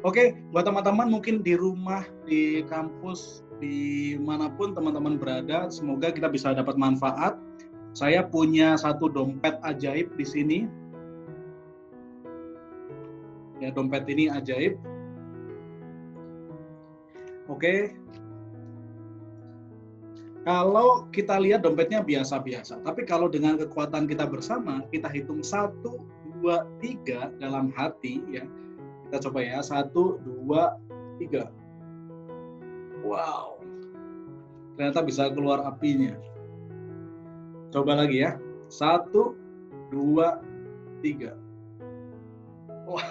Oke, buat teman-teman mungkin di rumah, di kampus, dimanapun teman-teman berada, semoga kita bisa dapat manfaat. Saya punya satu dompet ajaib di sini. Ya, dompet ini ajaib. Oke. Kalau kita lihat dompetnya biasa-biasa, tapi kalau dengan kekuatan kita bersama, kita hitung 1, 2, 3 dalam hati, ya. Kita coba ya, 1, 2, 3. Wow, ternyata bisa keluar apinya. Coba lagi ya, 1, 2, 3. Wah,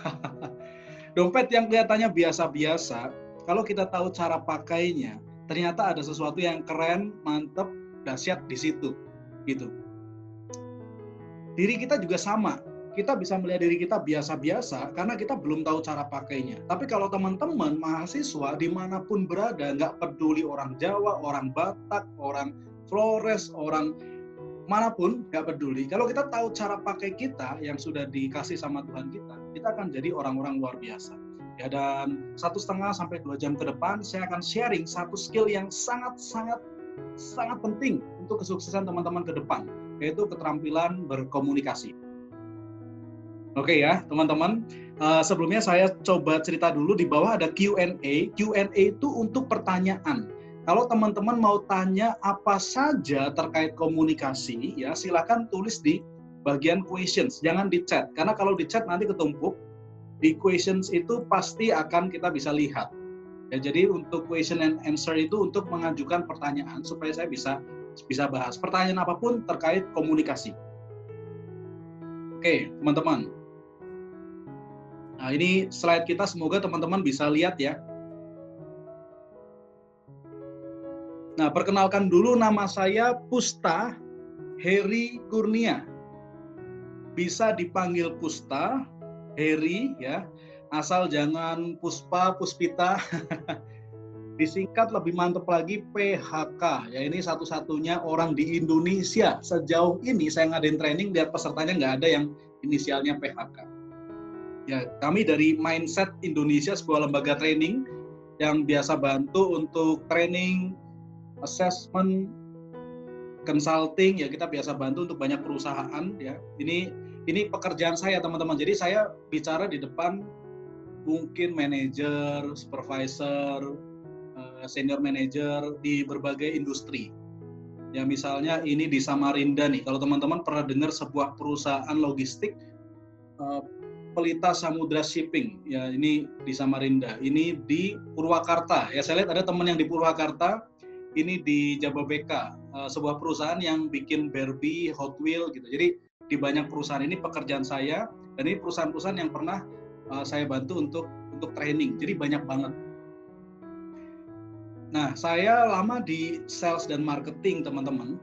dompet yang kelihatannya biasa-biasa, kalau kita tahu cara pakainya, ternyata ada sesuatu yang keren, mantep, dahsyat di situ, gitu. Diri kita juga sama. Kita bisa melihat diri kita biasa-biasa karena kita belum tahu cara pakainya. Tapi kalau teman-teman mahasiswa dimanapun berada, nggak peduli orang Jawa, orang Batak, orang Flores, orang manapun, nggak peduli. Kalau kita tahu cara pakai kita yang sudah dikasih sama Tuhan kita akan jadi orang-orang luar biasa. Ya, dan 1,5 sampai 2 jam ke depan saya akan sharing satu skill yang sangat penting untuk kesuksesan teman-teman ke depan, yaitu keterampilan berkomunikasi. Oke ya, teman-teman. Sebelumnya saya coba cerita dulu, di bawah ada Q&A. Q&A itu untuk pertanyaan. Kalau teman-teman mau tanya apa saja terkait komunikasi, ya silakan tulis di bagian questions, jangan di chat. Karena kalau di chat nanti ketumpuk. Di questions itu pasti akan kita bisa lihat. Ya, jadi untuk question and answer itu untuk mengajukan pertanyaan supaya saya bisa bahas pertanyaan apapun terkait komunikasi. Oke, teman-teman. Nah, ini slide kita, semoga teman-teman bisa lihat ya. Nah, perkenalkan dulu, nama saya Pusta Heri Kurnia. Bisa dipanggil Pusta, Heri ya. Asal jangan Puspa, Puspita. Disingkat lebih mantap lagi PHK. Ya, ini satu-satunya orang di Indonesia sejauh ini saya ngadain training, lihat pesertanya nggak ada yang inisialnya PHK. Ya, kami dari Mindset Indonesia, sebuah lembaga training yang biasa bantu untuk training, assessment, consulting, ya kita biasa bantu untuk banyak perusahaan ya. Ini pekerjaan saya, teman-teman. Jadi saya bicara di depan mungkin manajer, supervisor, senior manager di berbagai industri. Ya misalnya ini di Samarinda nih. Kalau teman-teman pernah dengar sebuah perusahaan logistik, Pelita Samudra Shipping, ya ini di Samarinda. Ini di Purwakarta. Ya saya lihat ada teman yang di Purwakarta. Ini di Jababeka, sebuah perusahaan yang bikin Barbie, Hot Wheels gitu. Jadi di banyak perusahaan ini pekerjaan saya, dan ini perusahaan-perusahaan yang pernah saya bantu untuk training. Jadi banyak banget. Nah, saya lama di sales dan marketing, teman-teman.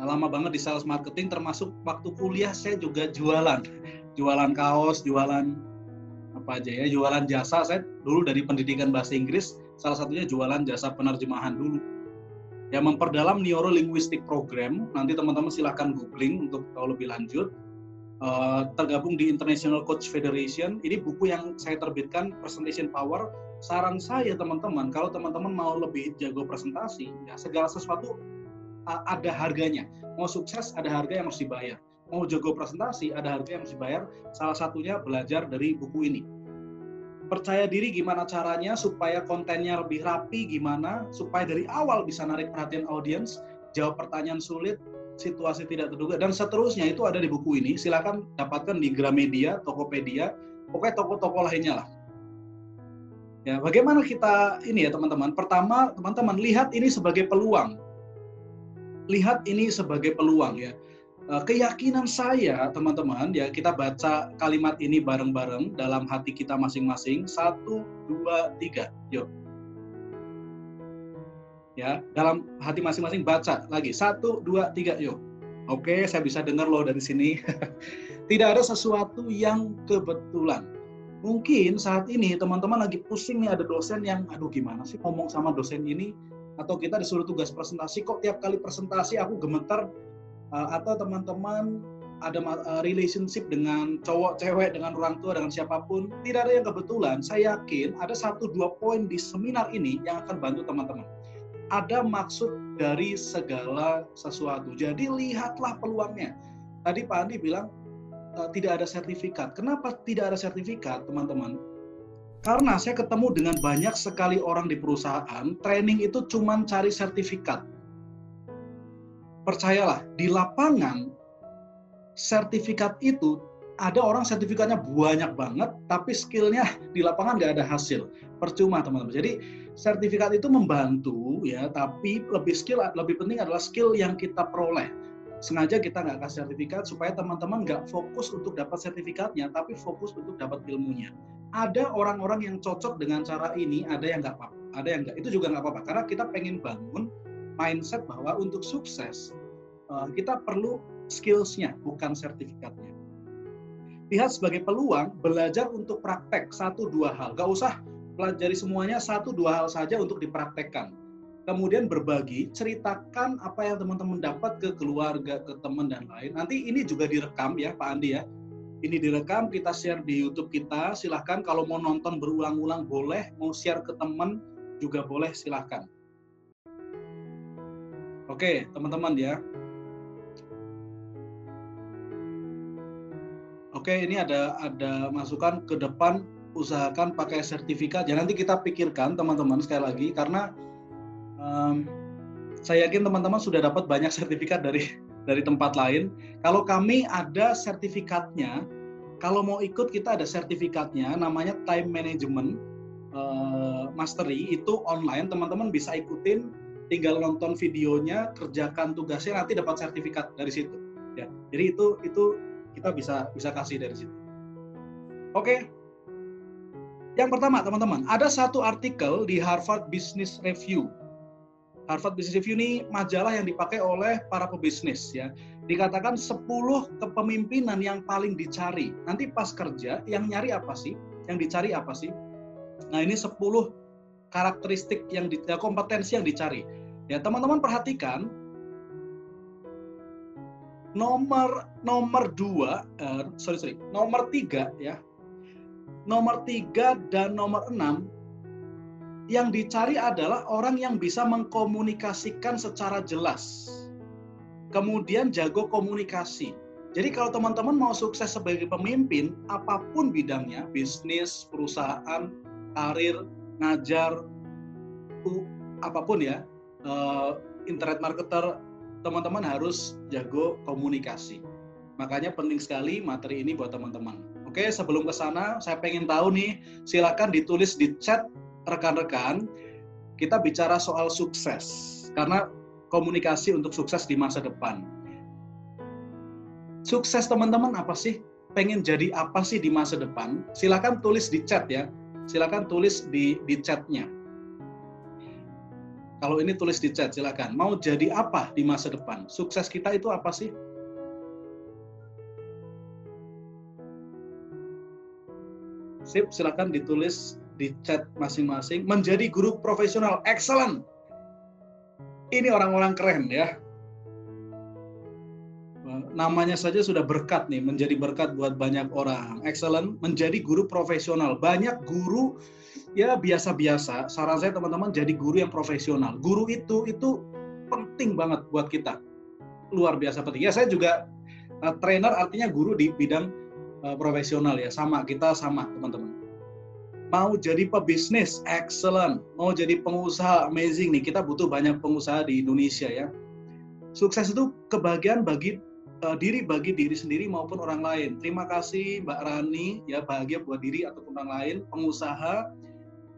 Lama banget di sales marketing, termasuk waktu kuliah saya juga jualan kaos, jualan apa aja ya, jualan jasa. Saya dulu dari pendidikan bahasa Inggris, salah satunya jualan jasa penerjemahan dulu. Ya, memperdalam Neuro-Linguistic Program, nanti teman-teman silahkan googling untuk tahu lebih lanjut. Tergabung di International Coach Federation. Ini buku yang saya terbitkan, Presentation Power. Saran saya teman-teman, kalau teman-teman mau lebih jago presentasi, ya segala sesuatu ada harganya. Mau sukses ada harga yang harus dibayar. Mau jago presentasi ada harga yang harus dibayar. Salah satunya belajar dari buku ini. Percaya diri gimana caranya supaya kontennya lebih rapi, gimana supaya dari awal bisa narik perhatian audiens, jawab pertanyaan sulit, situasi tidak terduga, dan seterusnya. Itu ada di buku ini. Silakan dapatkan di Gramedia, Tokopedia, pokoknya toko-toko lainnya lah. Ya, bagaimana kita ini ya teman-teman? Pertama, teman-teman lihat ini sebagai peluang. Lihat ini sebagai peluang ya. Keyakinan saya teman-teman ya, kita baca kalimat ini bareng-bareng dalam hati kita masing-masing. 1, 2, 3, yuk. Ya, dalam hati masing-masing baca lagi. 1, 2, 3, yuk. Oke, saya bisa dengar loh dari sini. Tidak ada sesuatu yang kebetulan. Mungkin saat ini teman-teman lagi pusing nih, ada dosen yang aduh gimana sih ngomong sama dosen ini, atau kita disuruh tugas presentasi kok tiap kali presentasi aku gemeter, atau teman-teman relationship dengan cowok, cewek, dengan orang tua, dengan siapapun, tidak ada yang kebetulan. Saya yakin ada 1-2 poin di seminar ini yang akan bantu teman-teman. Ada maksud dari segala sesuatu. Jadi lihatlah peluangnya. Tadi Pak Andi bilang tidak ada sertifikat. Kenapa tidak ada sertifikat, teman-teman? Karena saya ketemu dengan banyak sekali orang di perusahaan, training itu cuma cari sertifikat. Percayalah, di lapangan sertifikat itu ada orang sertifikatnya banyak banget, tapi skillnya di lapangan nggak ada hasil. Percuma, teman-teman. Jadi sertifikat itu membantu ya, tapi lebih penting adalah skill yang kita peroleh. Sengaja kita nggak kasih sertifikat supaya teman-teman nggak fokus untuk dapat sertifikatnya, tapi fokus untuk dapat ilmunya. Ada orang-orang yang cocok dengan cara ini, ada yang nggak apa-apa, ada yang nggak. Itu juga nggak apa-apa, karena kita pengen bangun mindset bahwa untuk sukses kita perlu skills-nya, bukan sertifikatnya. Lihat sebagai peluang, belajar untuk praktek 1-2 hal. Gak usah pelajari semuanya, 1-2 hal saja untuk dipraktekkan. Kemudian berbagi, ceritakan apa yang teman-teman dapat ke keluarga, ke teman, dan lain. Nanti ini juga direkam ya Pak Andi ya. Ini direkam, kita share di YouTube kita. Silahkan kalau mau nonton berulang-ulang boleh, mau share ke teman juga boleh, silahkan. Oke, teman-teman ya. Oke, ini ada masukan ke depan, usahakan pakai sertifikat. Ya nanti kita pikirkan teman-teman sekali lagi, karena saya yakin teman-teman sudah dapat banyak sertifikat dari tempat lain. Kalau kami ada sertifikatnya, kalau mau ikut kita ada sertifikatnya, namanya Time Management Mastery, itu online, teman-teman bisa ikutin, tinggal nonton videonya, kerjakan tugasnya, nanti dapat sertifikat dari situ. Ya, jadi itu kita bisa kasih dari situ. Oke. Yang pertama, teman-teman, ada satu artikel di Harvard Business Review. Harvard Business Review ini majalah yang dipakai oleh para pebisnis ya. Dikatakan 10 kepemimpinan yang paling dicari. Nanti pas kerja, yang nyari apa sih? Yang dicari apa sih? Nah, ini 10 karakteristik kompetensi yang dicari. Ya, teman-teman perhatikan. Nomor 3 ya. Nomor 3 dan nomor 6 yang dicari adalah orang yang bisa mengkomunikasikan secara jelas. Kemudian jago komunikasi. Jadi kalau teman-teman mau sukses sebagai pemimpin, apapun bidangnya, bisnis, perusahaan, karir, ngajar, apapun ya, internet marketer, teman-teman harus jago komunikasi. Makanya penting sekali materi ini buat teman-teman. Oke, sebelum ke sana, saya pengen tahu nih, silakan ditulis di chat rekan-rekan, kita bicara soal sukses. Karena komunikasi untuk sukses di masa depan. Sukses teman-teman apa sih? Pengen jadi apa sih di masa depan? Silakan tulis di chat ya. Silakan tulis di chatnya. Kalau ini tulis di chat, silakan. Mau jadi apa di masa depan? Sukses kita itu apa sih? Sip, silakan ditulis di chat masing-masing. Menjadi guru profesional, excellent. Ini orang-orang keren ya. Namanya saja sudah berkat nih, menjadi berkat buat banyak orang. Excellent, menjadi guru profesional. Banyak guru ya biasa-biasa. Saran saya teman-teman jadi guru yang profesional. Guru itu penting banget buat kita. Luar biasa penting. Ya saya juga trainer, artinya guru di bidang profesional ya. Kita sama teman-teman. Mau jadi pebisnis, excellent. Mau jadi pengusaha, amazing nih. Kita butuh banyak pengusaha di Indonesia ya. Sukses itu kebahagiaan bagi diri sendiri maupun orang lain. Terima kasih Mbak Rani ya, bahagia buat diri ataupun orang lain. Pengusaha,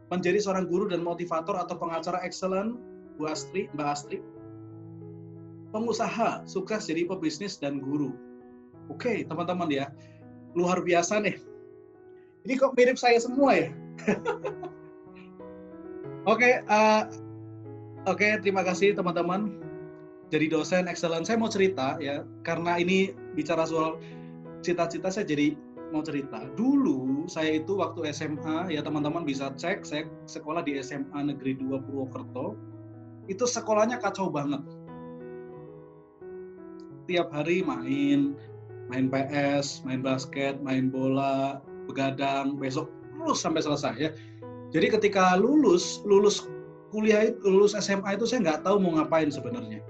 menjadi seorang guru dan motivator atau pengacara excellent, Mbak Astri. Pengusaha, sukses jadi pebisnis dan guru. Oke, teman-teman ya, luar biasa nih. Ini kok mirip saya semua ya? Oke, terima kasih teman-teman. Jadi dosen excellent. Saya mau cerita ya, karena ini bicara soal cita-cita, saya jadi mau cerita. Dulu saya itu waktu SMA, ya teman-teman bisa cek, saya sekolah di SMA Negeri 2 Purwokerto. Itu sekolahnya kacau banget. Tiap hari main, main PS, main basket, main bola, begadang, besok terus sampai selesai ya. Jadi ketika lulus kuliah, lulus SMA itu saya nggak tahu mau ngapain sebenarnya.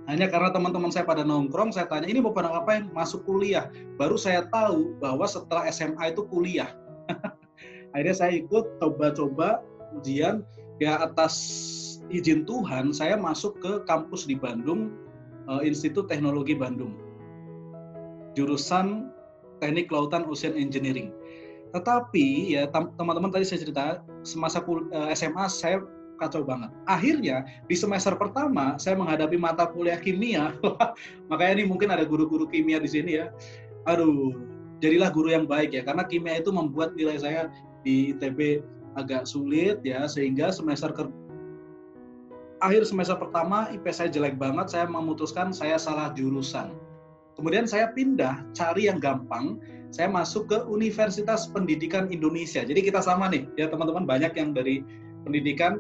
Hanya karena teman-teman saya pada nongkrong, saya tanya, ini mau pada ngapain? Masuk kuliah. Baru saya tahu bahwa setelah SMA itu kuliah. Akhirnya saya ikut coba-coba ujian, ya atas izin Tuhan saya masuk ke kampus di Bandung, Institut Teknologi Bandung, jurusan Teknik Kelautan Ocean Engineering. Tetapi ya teman-teman tadi saya cerita, semasa SMA saya kacau banget. Akhirnya di semester pertama saya menghadapi mata kuliah kimia. Makanya ini mungkin ada guru-guru kimia di sini ya. Aduh, jadilah guru yang baik ya, karena kimia itu membuat nilai saya di ITB agak sulit ya, sehingga akhir semester pertama IP saya jelek banget, saya memutuskan saya salah jurusan. Kemudian saya pindah, cari yang gampang, saya masuk ke Universitas Pendidikan Indonesia. Jadi kita sama nih, ya teman-teman, banyak yang dari pendidikan,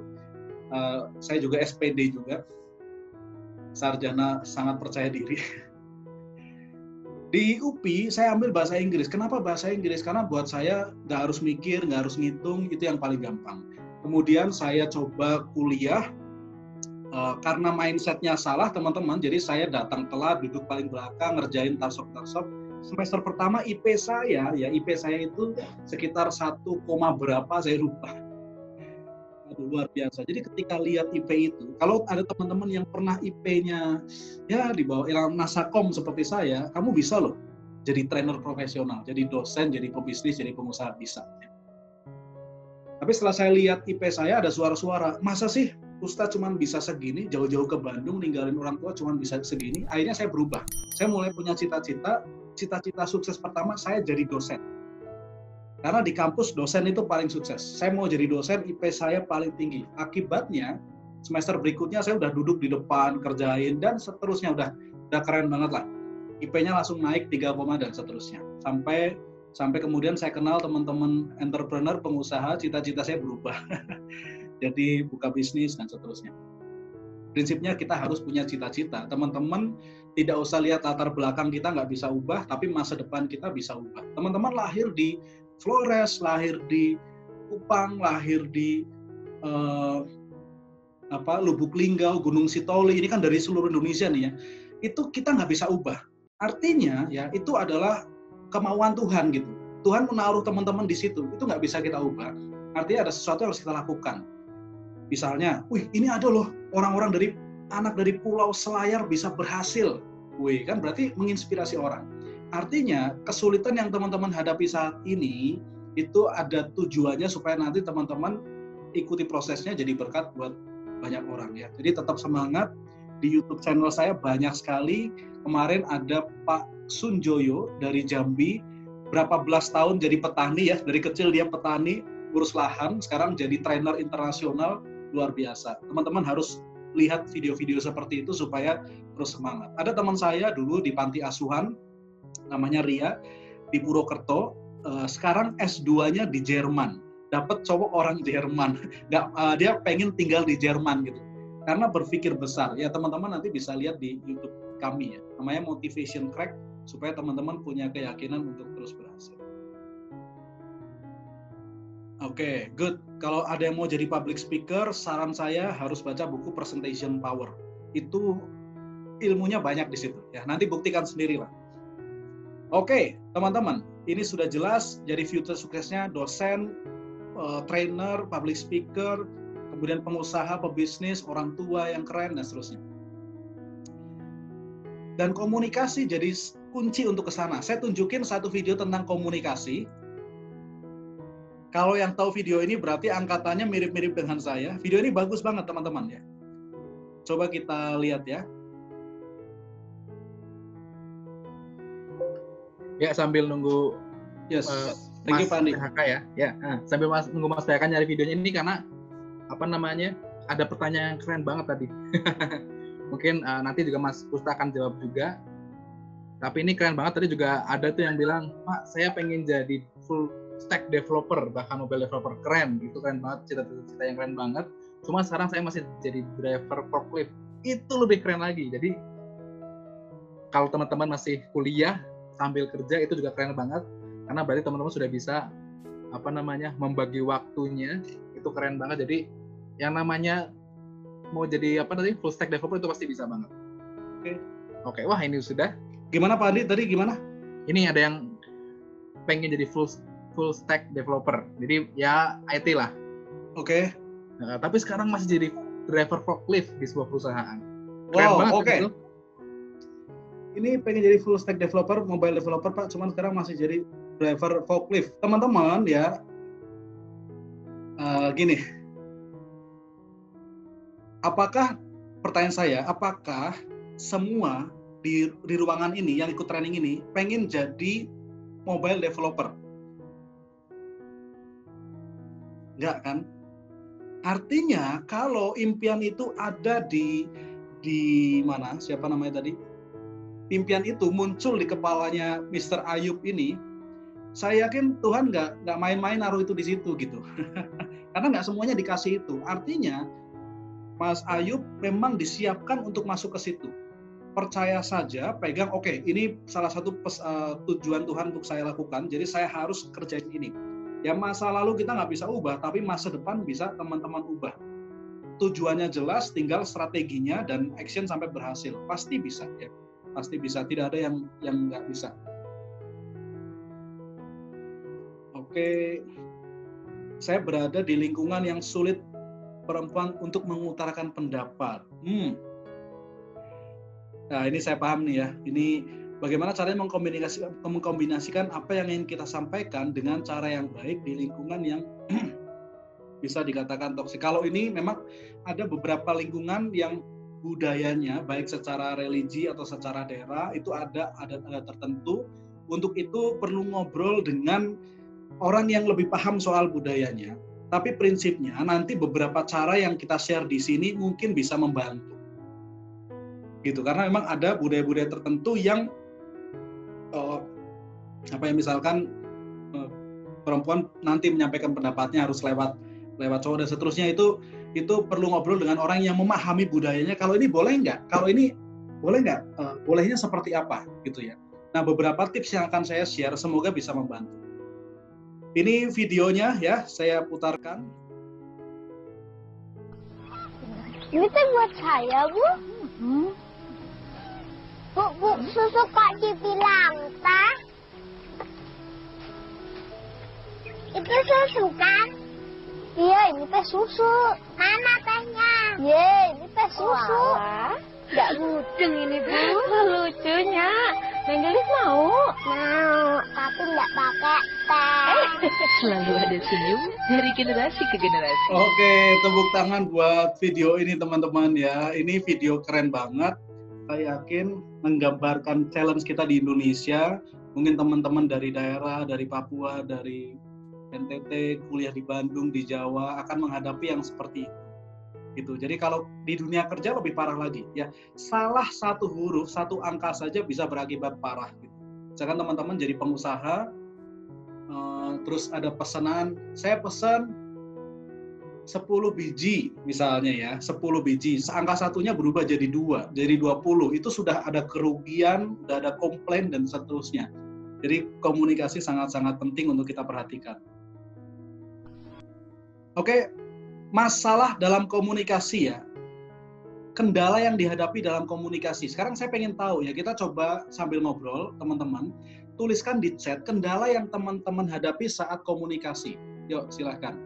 saya juga SPD juga, sarjana sangat percaya diri. Di UPI saya ambil bahasa Inggris. Kenapa bahasa Inggris? Karena buat saya nggak harus mikir, nggak harus ngitung, itu yang paling gampang. Kemudian saya coba kuliah, karena mindsetnya salah teman-teman, jadi saya datang telat, duduk paling belakang, ngerjain tarsop. Semester pertama IP saya itu sekitar 1, berapa saya lupa. Aduh, luar biasa. Jadi ketika lihat IP itu, kalau ada teman-teman yang pernah IP-nya ya di bawah Nasakom seperti saya, kamu bisa loh jadi trainer profesional, jadi dosen, jadi pebisnis, jadi pengusaha, bisa. Tapi setelah saya lihat IP saya ada suara-suara, masa sih Ustadz cuma bisa segini, jauh-jauh ke Bandung, ninggalin orang tua cuma bisa segini. Akhirnya saya berubah. Saya mulai punya cita-cita sukses pertama saya jadi dosen. Karena di kampus dosen itu paling sukses. Saya mau jadi dosen, IP saya paling tinggi. Akibatnya semester berikutnya saya udah duduk di depan, kerjain, dan seterusnya udah keren banget lah. IP-nya langsung naik 3, dan seterusnya. Sampai kemudian saya kenal teman-teman entrepreneur, pengusaha, cita-cita saya berubah. Jadi buka bisnis dan seterusnya. Prinsipnya kita harus punya cita-cita. Teman-teman tidak usah lihat latar belakang kita nggak bisa ubah, tapi masa depan kita bisa ubah. Teman-teman lahir di Flores, lahir di Kupang, lahir di Lubuk Linggau, Gunung Sitoli, ini kan dari seluruh Indonesia nih ya. Itu kita nggak bisa ubah. Artinya ya itu adalah kemauan Tuhan gitu. Tuhan menaruh teman-teman di situ, itu nggak bisa kita ubah. Artinya ada sesuatu yang harus kita lakukan. Misalnya, ini ada loh orang-orang anak dari Pulau Selayar bisa berhasil. Kan berarti menginspirasi orang. Artinya kesulitan yang teman-teman hadapi saat ini itu ada tujuannya supaya nanti teman-teman ikuti prosesnya jadi berkat buat banyak orang ya. Jadi tetap semangat. Di YouTube channel saya banyak sekali. Kemarin ada Pak Sunjoyo dari Jambi, berapa belas tahun jadi petani ya. Dari kecil dia petani, urus lahan, sekarang jadi trainer internasional, luar biasa. Teman-teman harus lihat video-video seperti itu supaya terus semangat. Ada teman saya dulu di panti asuhan, namanya Ria, di Purwokerto, sekarang S2-nya di Jerman. Dapat cowok orang Jerman. Dia pengen tinggal di Jerman gitu. Karena berpikir besar. Ya teman-teman nanti bisa lihat di YouTube kami ya. Namanya Motivation Crack, supaya teman-teman punya keyakinan untuk terus berhasil. Oke, good. Kalau ada yang mau jadi public speaker, saran saya harus baca buku Presentation Power. Itu ilmunya banyak di situ. Ya, nanti buktikan sendiri lah. Oke, teman-teman, ini sudah jelas. Jadi future suksesnya dosen, trainer, public speaker, kemudian pengusaha, pebisnis, orang tua yang keren, dan seterusnya. Dan komunikasi jadi kunci untuk ke sana. Saya tunjukin satu video tentang komunikasi. Kalau yang tahu video ini berarti angkatannya mirip-mirip dengan saya. Video ini bagus banget teman-teman ya. Coba kita lihat ya. Ya, sambil nunggu Thank you, Mas PHK ya. Sambil nunggu Mas PHK nyari videonya ini, karena ada pertanyaan yang keren banget tadi. Mungkin nanti juga Mas Pusta akan jawab juga. Tapi ini keren banget, tadi juga ada tuh yang bilang, Pak, saya pengen jadi full stack developer, bahkan mobile developer. Keren, itu keren banget, cita-cita yang keren banget. Cuma sekarang saya masih jadi driver forklift, itu lebih keren lagi. Jadi kalau teman-teman masih kuliah, sambil kerja itu juga keren banget, karena berarti teman-teman sudah bisa membagi waktunya, itu keren banget. Jadi yang namanya mau jadi full stack developer itu pasti bisa banget. Oke, wah ini sudah. Gimana Pak Andi tadi gimana? Ini ada yang pengen jadi full stack developer, jadi ya IT lah. Oke. Nah, tapi sekarang masih jadi driver forklift di sebuah perusahaan. Keren banget. Oke. Ini pengen jadi full stack developer, mobile developer Pak, cuman sekarang masih jadi driver forklift. Teman-teman ya, gini. Pertanyaan saya, apakah semua di ruangan ini yang ikut training ini pengen jadi mobile developer? Enggak kan? Artinya kalau impian itu ada di mana? Siapa namanya tadi? Impian itu muncul di kepalanya Mr. Ayub ini, saya yakin Tuhan nggak main-main naruh itu di situ gitu. Karena nggak semuanya dikasih itu. Artinya Mas Ayub memang disiapkan untuk masuk ke situ. Percaya saja, pegang, oke, ini salah satu tujuan Tuhan untuk saya lakukan, jadi saya harus kerjain ini. Ya masa lalu kita nggak bisa ubah, tapi masa depan bisa teman-teman ubah. Tujuannya jelas, tinggal strateginya dan action sampai berhasil. Pasti bisa ya. Pasti bisa, tidak ada yang nggak bisa. Oke, saya berada di lingkungan yang sulit perempuan untuk mengutarakan pendapat. Nah ini saya paham nih ya. Ini bagaimana caranya mengkombinasikan apa yang ingin kita sampaikan dengan cara yang baik di lingkungan yang bisa dikatakan toksik. Kalau ini memang ada beberapa lingkungan yang budayanya baik secara religi atau secara daerah itu ada adat-adat tertentu. Untuk itu perlu ngobrol dengan orang yang lebih paham soal budayanya. Tapi prinsipnya nanti beberapa cara yang kita share di sini mungkin bisa membantu. Gitu, karena memang ada budaya-budaya tertentu yang misalkan perempuan nanti menyampaikan pendapatnya harus lewat cowok dan seterusnya, itu perlu ngobrol dengan orang yang memahami budayanya. Kalau ini boleh nggak? Kalau ini boleh nggak? Bolehnya seperti apa? Gitu ya. Nah, beberapa tips yang akan saya share semoga bisa membantu. Ini videonya ya, saya putarkan. Ini teh buat saya, Bu. Bu, susu kok dibilang teh? Itu susu kan? Iya, ini teh susu. Mana tehnya? Ye, ini teh susu. Nggak mudeng ini, Bu. Lucunya. Neng Gelis mau? Mau, tapi nggak pakai teh. Selalu ada senyum dari generasi ke generasi. Oke, tepuk tangan buat video ini teman-teman ya. Ini video keren banget. Saya yakin menggambarkan challenge kita di Indonesia. Mungkin teman-teman dari daerah, dari Papua, dari NTT, kuliah di Bandung, di Jawa akan menghadapi yang seperti itu. Gitu. Jadi kalau di dunia kerja lebih parah lagi ya. Salah satu huruf, satu angka saja bisa berakibat parah gitu. Misalkan teman-teman jadi pengusaha, terus ada pesanan, saya pesan 10 biji misalnya ya, 10 biji, angka satunya berubah jadi 2, jadi 20, itu sudah ada kerugian, sudah ada komplain dan seterusnya. Jadi komunikasi sangat-sangat penting untuk kita perhatikan. Oke, masalah dalam komunikasi ya, kendala yang dihadapi dalam komunikasi. Sekarang saya pengen tahu ya, kita coba sambil ngobrol teman-teman, tuliskan di chat kendala yang teman-teman hadapi saat komunikasi. Yuk silahkan.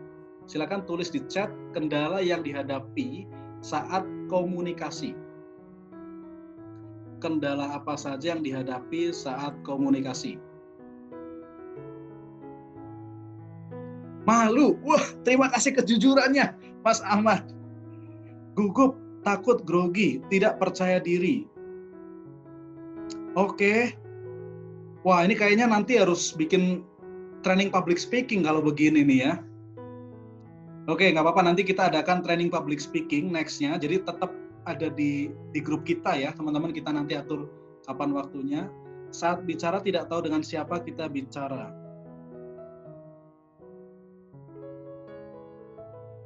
Silakan tulis di chat kendala yang dihadapi saat komunikasi. Kendala apa saja yang dihadapi saat komunikasi? Malu. Wah, terima kasih kejujurannya, Mas Ahmad. Gugup, takut, grogi, tidak percaya diri. Oke. Wah, ini kayaknya nanti harus bikin training public speaking kalau begini nih ya. Oke, nggak apa-apa, nanti kita adakan training public speaking next-nya. Jadi tetap ada di grup kita ya, teman-teman, kita nanti atur kapan waktunya. Saat bicara tidak tahu dengan siapa kita bicara.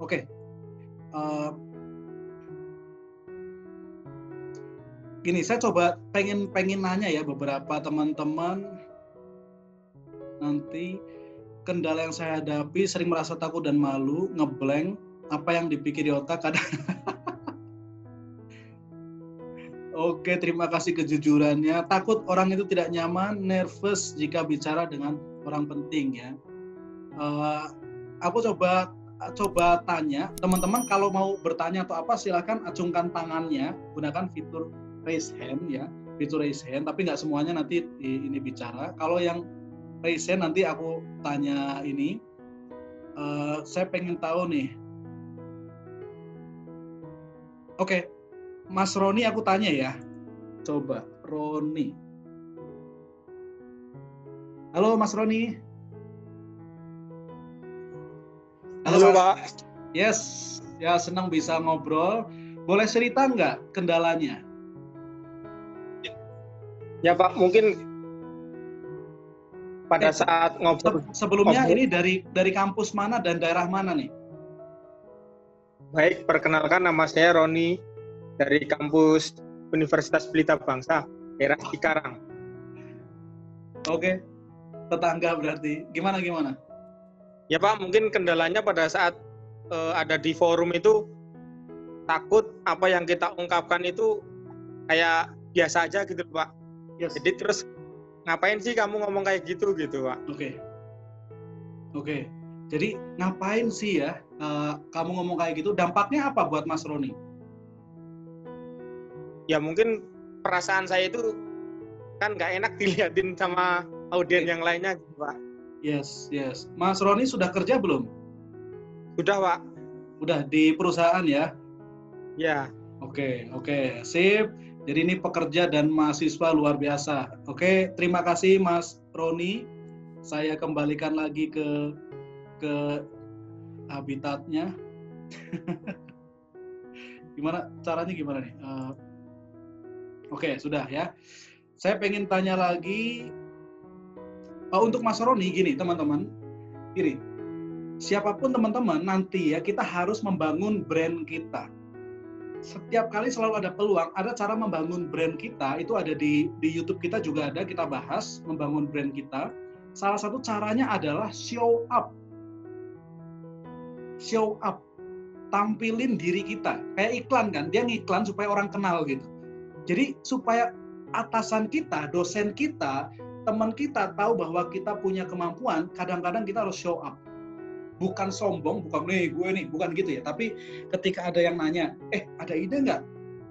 Oke. Gini, saya coba pengen nanya ya beberapa teman-teman. nanti kendala yang saya hadapi sering merasa takut dan malu, ngeblank, apa yang dipikir di otak kadang. Oke, terima kasih kejujurannya. Takut orang itu tidak nyaman, nervous jika bicara dengan orang penting ya. Aku coba tanya teman-teman, kalau mau bertanya atau apa silakan acungkan tangannya, gunakan fitur raise hand ya, fitur raise hand. Tapi nggak semuanya nanti ini bicara. Kalau yang raise hand nanti aku tanya ini. Saya pengen tahu nih. Oke. Mas Roni aku tanya ya. Coba, Roni. Halo Mas Roni. Halo Pak. Yes, ya senang bisa ngobrol. Boleh cerita nggak kendalanya? Ya Pak, mungkin pada saat ngobrol. Sebelumnya ini dari kampus mana dan daerah mana nih? Baik, perkenalkan nama saya Roni dari kampus Universitas Pelita Bangsa, daerah Cikarang. Oke, tetangga berarti. Gimana? Ya Pak, mungkin kendalanya pada saat ada di forum itu takut apa yang kita ungkapkan itu kayak biasa aja gitu Pak. Yes. Jadi terus ngapain sih kamu ngomong kayak gitu Pak? Oke. Jadi ngapain sih ya kamu ngomong kayak gitu? Dampaknya apa buat Mas Roni? Ya mungkin perasaan saya itu kan nggak enak dilihatin sama audien yang lainnya gitu Pak. Yes. Mas Roni sudah kerja belum? Sudah Pak. Udah di perusahaan ya? Ya. Oke, sip. Jadi ini pekerja dan mahasiswa luar biasa. Oke, terima kasih Mas Roni. Saya kembalikan lagi ke habitatnya. Caranya gimana nih? Oke, sudah ya. Saya pengen tanya lagi untuk Mas Roni gini, teman-teman. Gini, siapapun teman-teman nanti ya kita harus membangun brand kita. Setiap kali selalu ada peluang, ada cara membangun brand kita. Itu ada di YouTube kita juga ada, kita bahas membangun brand kita. Salah satu caranya adalah show up. Tampilin diri kita. Kayak iklan kan, dia ngiklan supaya orang kenal gitu. Jadi supaya atasan kita, dosen kita, teman kita tahu bahwa kita punya kemampuan, kadang-kadang kita harus show up. Bukan sombong, bukan gue nih, bukan gitu ya. Tapi ketika ada yang nanya, ada ide nggak?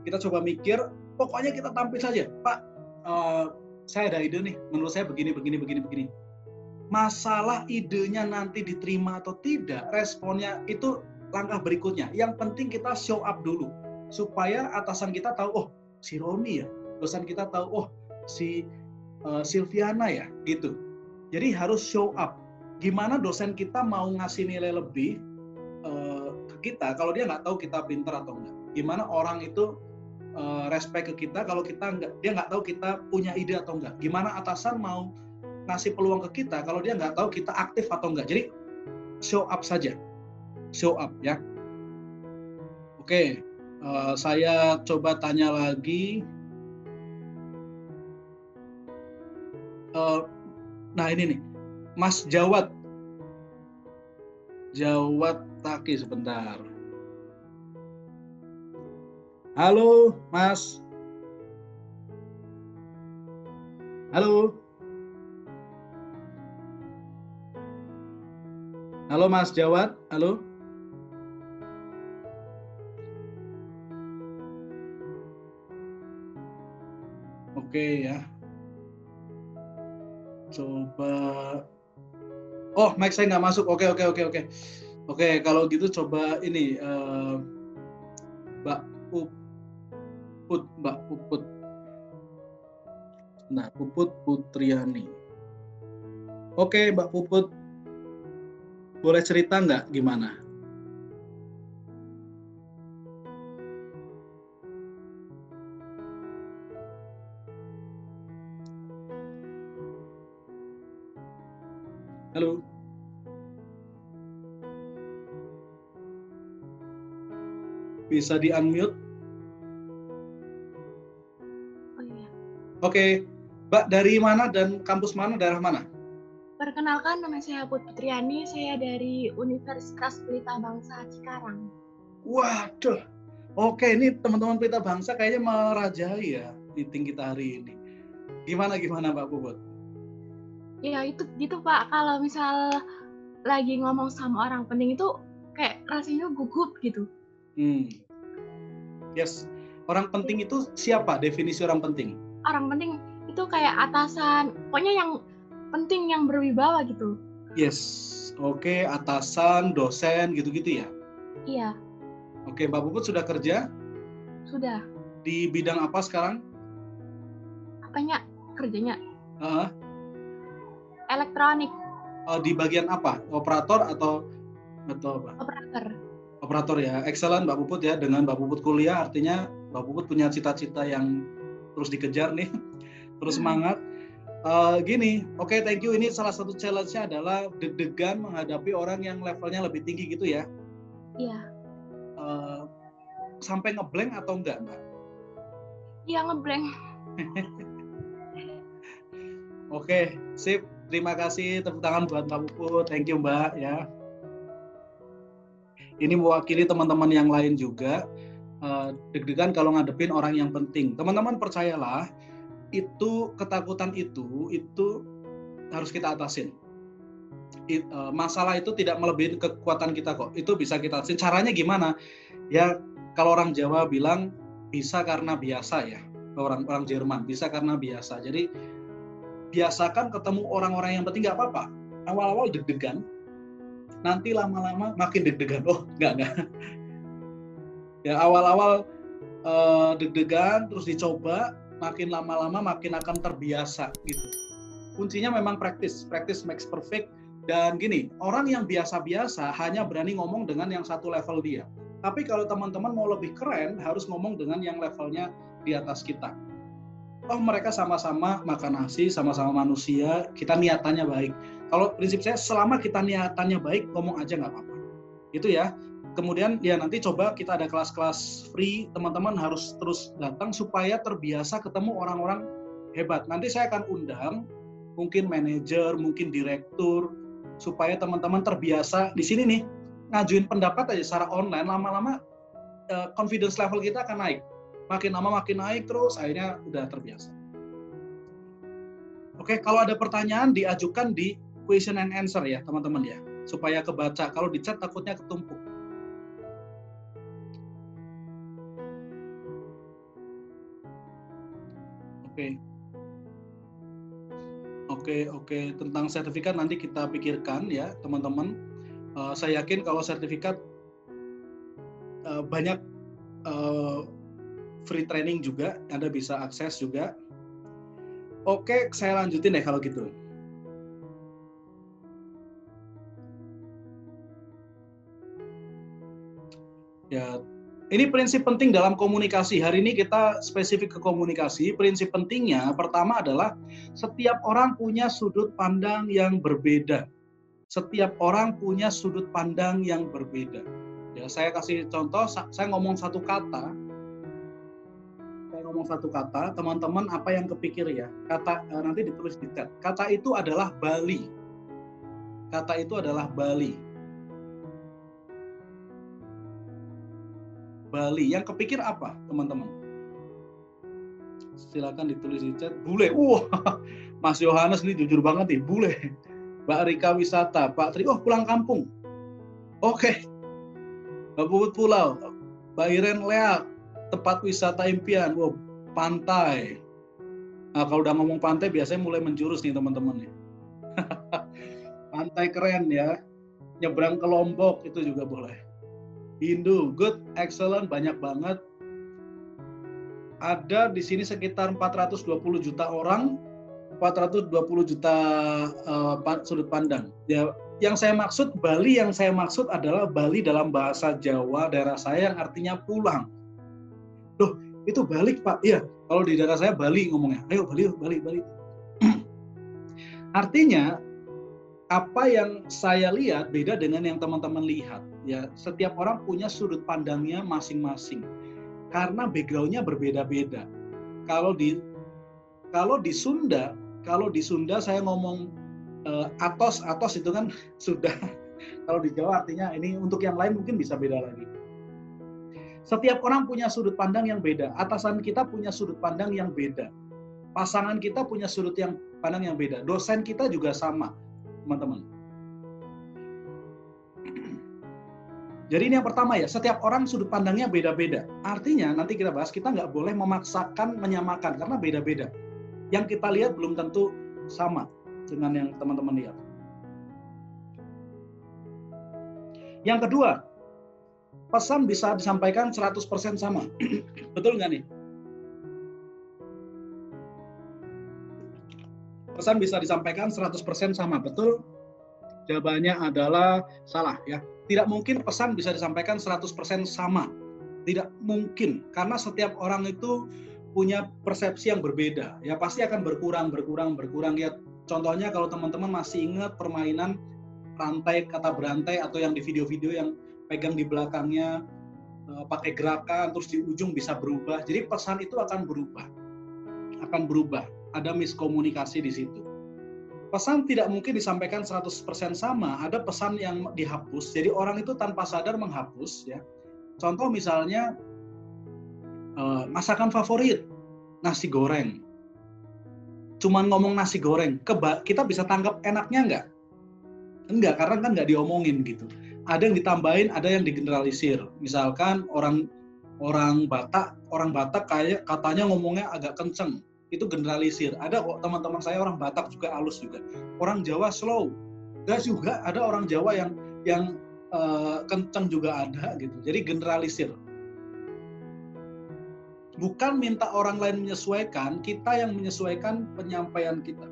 Kita coba mikir, pokoknya kita tampil saja. Pak, saya ada ide nih, menurut saya begini. Masalah idenya nanti diterima atau tidak, responnya itu langkah berikutnya. Yang penting kita show up dulu. Supaya atasan kita tahu, oh si Roni ya. Dosen kita tahu, oh si Silviana ya, gitu. Jadi harus show up. Gimana dosen kita mau ngasih nilai lebih ke kita kalau dia nggak tahu kita pintar atau enggak? Gimana orang itu respect ke kita kalau dia nggak tahu kita punya ide atau enggak? Gimana atasan mau ngasih peluang ke kita kalau dia nggak tahu kita aktif atau enggak? Jadi show up saja, show up ya. Oke, saya coba tanya lagi. Nah ini nih, Mas Jawad Taki sebentar. Halo, Mas. Halo. Halo, Mas Jawad. Halo. Oke ya. Coba. Oh, mic saya nggak masuk. Oke. Oke, kalau gitu coba ini Mbak Puput. Nah, Puput Putriani. Oke, Mbak Puput. Boleh cerita nggak gimana? Halo. Bisa di-unmute? Oh iya. Oke. Mbak, dari mana dan kampus mana, daerah mana? Perkenalkan, nama saya Putri Triani, saya dari Universitas Pelita Bangsa Cikarang. Waduh, oke, ini teman-teman Pelita Bangsa kayaknya merajai ya meeting kita hari ini. Gimana Mbak Puput? Ya itu gitu Pak, kalau misal lagi ngomong sama orang penting itu kayak rasanya gugup gitu. Yes, orang penting itu siapa? Definisi orang penting? Orang penting itu kayak atasan, pokoknya yang penting, yang berwibawa gitu. Yes, oke, atasan, dosen, gitu-gitu ya? Iya. Oke, Mbak Puput sudah kerja? Sudah. Di bidang apa sekarang? Apanya kerjanya? Uh, Elektronik. Di bagian apa? Operator atau apa? Operator. Operator ya, excellent Mbak Puput ya. Dengan Mbak Puput kuliah artinya Mbak Puput punya cita-cita yang terus dikejar nih, terus semangat. Gini, oke, thank you. Ini salah satu challenge-nya adalah deg-degan menghadapi orang yang levelnya lebih tinggi gitu ya. Iya. Sampai ngeblank atau enggak, Mbak? Iya, ngeblank. Oke, sip. Terima kasih, tepuk tangan buat Mbak Puput. Thank you, Mbak ya. Ini mewakili teman-teman yang lain juga. Deg-degan kalau ngadepin orang yang penting. Teman-teman percayalah, itu ketakutan itu harus kita atasin. Masalah itu tidak melebihi kekuatan kita kok. Itu bisa kita atasin. Caranya gimana? Ya kalau orang Jawa bilang bisa karena biasa ya. Orang Jerman bisa karena biasa. Jadi biasakan ketemu orang-orang yang penting, nggak apa-apa. Awal-awal deg-degan, nanti lama-lama makin deg-degan. Oh enggak. Ya awal-awal deg-degan, terus dicoba. Makin lama-lama makin akan terbiasa gitu. Kuncinya memang practice makes perfect. Dan gini, orang yang biasa-biasa hanya berani ngomong dengan yang satu level dia. Tapi kalau teman-teman mau lebih keren, harus ngomong dengan yang levelnya di atas kita. Oh mereka sama-sama makan nasi, sama-sama manusia, kita niatannya baik. Kalau prinsip saya, selama kita niatannya baik, ngomong aja nggak apa-apa. Itu ya. Kemudian ya nanti coba kita ada kelas-kelas free, teman-teman harus terus datang supaya terbiasa ketemu orang-orang hebat. Nanti saya akan undang mungkin manajer, mungkin direktur, supaya teman-teman terbiasa di sini nih ngajuin pendapat aja secara online. Lama-lama confidence level kita akan naik. Makin lama makin naik terus, akhirnya udah terbiasa. Oke, kalau ada pertanyaan diajukan di question and answer ya teman-teman ya, supaya kebaca. Kalau di chat takutnya ketumpuk. Oke. Tentang sertifikat nanti kita pikirkan ya, teman-teman. Saya yakin kalau sertifikat banyak free training juga, Anda bisa akses juga. Oke, saya lanjutin deh kalau gitu. Ya, ini prinsip penting dalam komunikasi. Hari ini kita spesifik ke komunikasi. Prinsip pentingnya pertama adalah setiap orang punya sudut pandang yang berbeda. Setiap orang punya sudut pandang yang berbeda. Ya, saya kasih contoh, saya ngomong satu kata. Teman-teman apa yang kepikir ya? Kata nanti ditulis di chat. Kata itu adalah Bali. Bali. Yang kepikir apa, teman-teman? Silakan ditulis di chat. Bule. Mas Yohanes ini jujur banget nih, bule. Mbak Rika wisata, Pak Tri, pulang kampung. Oke. Mbak Puput pulau. Mbak Iren Lea, tempat wisata impian. Pantai. Nah, kalau udah ngomong pantai biasanya mulai menjurus nih teman-teman nih. Pantai keren ya. Nyebrang ke Lombok itu juga boleh. Hindu, good, excellent, banyak banget. Ada di sini sekitar 420 juta orang, 420 juta sudut pandang. Ya, yang saya maksud Bali, adalah Bali dalam bahasa Jawa daerah saya yang artinya pulang. Loh, itu balik Pak. Iya, kalau di daerah saya Bali ngomongnya. Ayo Bali. Artinya apa yang saya lihat beda dengan yang teman-teman lihat. Ya, setiap orang punya sudut pandangnya masing-masing. Karena background-nya berbeda-beda. Kalau di Sunda saya ngomong atos itu kan sudah, kalau di Jawa artinya ini, untuk yang lain mungkin bisa beda lagi. Setiap orang punya sudut pandang yang beda, atasan kita punya sudut pandang yang beda, pasangan kita punya sudut pandang yang beda, dosen kita juga sama, teman-teman. Jadi ini yang pertama ya, setiap orang sudut pandangnya beda-beda. Artinya nanti kita bahas, kita nggak boleh memaksakan menyamakan, karena beda-beda. Yang kita lihat belum tentu sama dengan yang teman-teman lihat. Yang kedua, pesan bisa disampaikan 100% sama. Betul nggak nih? Pesan bisa disampaikan 100% sama, betul? Jawabannya adalah salah ya. Tidak mungkin pesan bisa disampaikan 100% sama. Tidak mungkin, karena setiap orang itu punya persepsi yang berbeda. Ya pasti akan berkurang. Ya, contohnya kalau teman-teman masih ingat permainan rantai kata berantai, atau yang di video-video yang pegang di belakangnya pakai gerakan, terus di ujung bisa berubah. Jadi pesan itu akan berubah. Ada miskomunikasi di situ. Pesan tidak mungkin disampaikan 100% sama, ada pesan yang dihapus. Jadi orang itu tanpa sadar menghapus ya. Contoh misalnya masakan favorit, nasi goreng. Cuman ngomong nasi goreng, kita bisa tangkap enaknya enggak? Enggak, karena kan enggak diomongin gitu. Ada yang ditambahin, ada yang digeneralisir. Misalkan orang Batak kayak katanya ngomongnya agak kenceng. Itu generalisir. Ada kok teman-teman saya orang Batak juga halus juga. Orang Jawa slow. Enggak juga, ada orang Jawa yang kenceng juga ada gitu. Jadi generalisir. Bukan minta orang lain menyesuaikan, kita yang menyesuaikan penyampaian kita.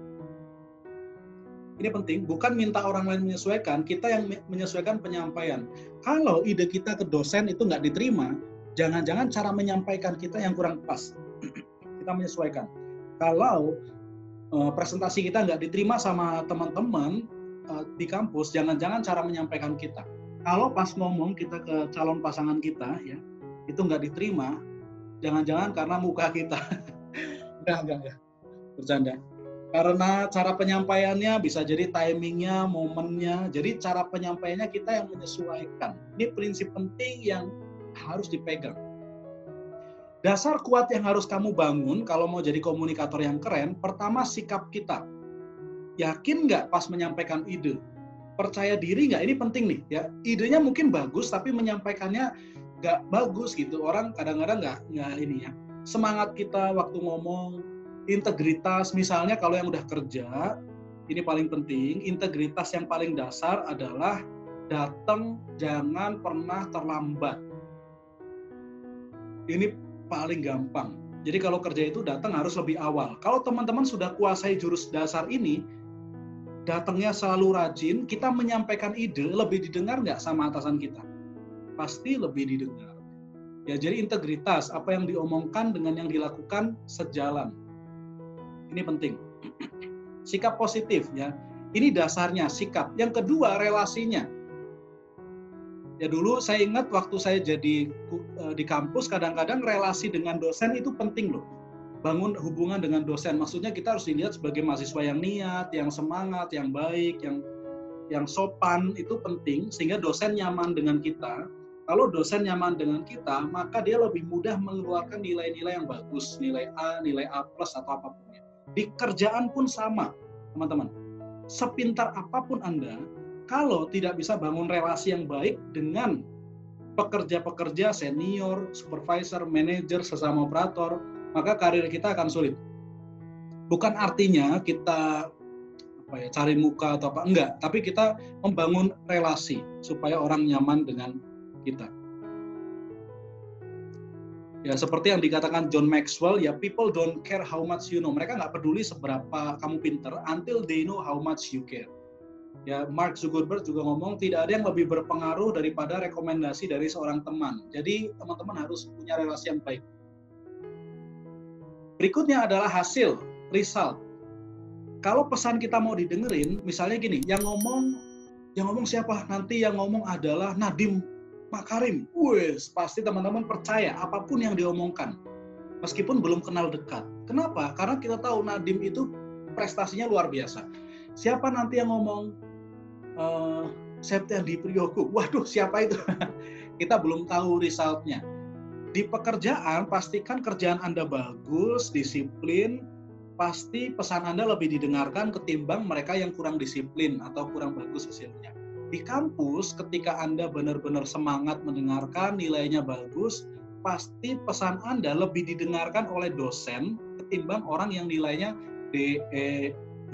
Ini penting, bukan minta orang lain menyesuaikan, kita yang menyesuaikan penyampaian. Kalau ide kita ke dosen itu nggak diterima, jangan-jangan cara menyampaikan kita yang kurang pas. Kita menyesuaikan. Kalau presentasi kita nggak diterima sama teman-teman di kampus, jangan-jangan cara menyampaikan kita. Kalau pas ngomong kita ke calon pasangan kita, ya itu nggak diterima, jangan-jangan karena muka kita. Enggak. Bercanda. Karena cara penyampaiannya bisa jadi timingnya, momennya. Jadi cara penyampaiannya kita yang menyesuaikan. Ini prinsip penting yang harus dipegang. Dasar kuat yang harus kamu bangun kalau mau jadi komunikator yang keren, pertama sikap kita. Yakin nggak pas menyampaikan ide? Percaya diri nggak? Ini penting nih ya. Idenya mungkin bagus, tapi menyampaikannya nggak bagus gitu. Orang kadang-kadang nggak ini ya. Semangat kita waktu ngomong, integritas misalnya kalau yang udah kerja, ini paling penting. Integritas yang paling dasar adalah datang jangan pernah terlambat. Ini paling gampang. Jadi kalau kerja itu datang harus lebih awal. Kalau teman-teman sudah kuasai jurus dasar ini, datangnya selalu rajin, kita menyampaikan ide lebih didengar nggak sama atasan kita? Pasti lebih didengar. Ya, jadi integritas, apa yang diomongkan dengan yang dilakukan sejalan. Ini penting. Sikap positif ya. Ini dasarnya sikap. Yang kedua relasinya. Ya dulu saya ingat waktu saya jadi di kampus, kadang-kadang relasi dengan dosen itu penting loh. Bangun hubungan dengan dosen. Maksudnya kita harus dilihat sebagai mahasiswa yang niat, yang semangat, yang baik, yang sopan, itu penting sehingga dosen nyaman dengan kita. Kalau dosen nyaman dengan kita, maka dia lebih mudah mengeluarkan nilai-nilai yang bagus, nilai A, nilai A+ atau apapun. Di kerjaan pun sama, teman-teman. Sepintar apapun Anda, kalau tidak bisa bangun relasi yang baik dengan pekerja-pekerja senior, supervisor, manajer, sesama operator, maka karir kita akan sulit. Bukan artinya kita cari muka atau apa, enggak, tapi kita membangun relasi supaya orang nyaman dengan kita. Ya seperti yang dikatakan John Maxwell, ya people don't care how much you know. Mereka nggak peduli seberapa kamu pinter until they know how much you care. Ya Mark Zuckerberg juga ngomong tidak ada yang lebih berpengaruh daripada rekomendasi dari seorang teman. Jadi teman-teman harus punya relasi yang baik. Berikutnya adalah hasil, result. Kalau pesan kita mau didengerin, misalnya gini, yang ngomong siapa? Nanti yang ngomong adalah Nadiem Makarim. Wes, pasti teman-teman percaya apapun yang diomongkan. Meskipun belum kenal dekat. Kenapa? Karena kita tahu Nadiem itu prestasinya luar biasa. Siapa nanti yang ngomong Septiandi Priyogo? Waduh, siapa itu? Kita belum tahu resultnya. Di pekerjaan, pastikan kerjaan Anda bagus, disiplin, pasti pesan Anda lebih didengarkan ketimbang mereka yang kurang disiplin atau kurang bagus hasilnya. Di kampus, ketika Anda benar-benar semangat mendengarkan, nilainya bagus, pasti pesan Anda lebih didengarkan oleh dosen ketimbang orang yang nilainya D, E, B,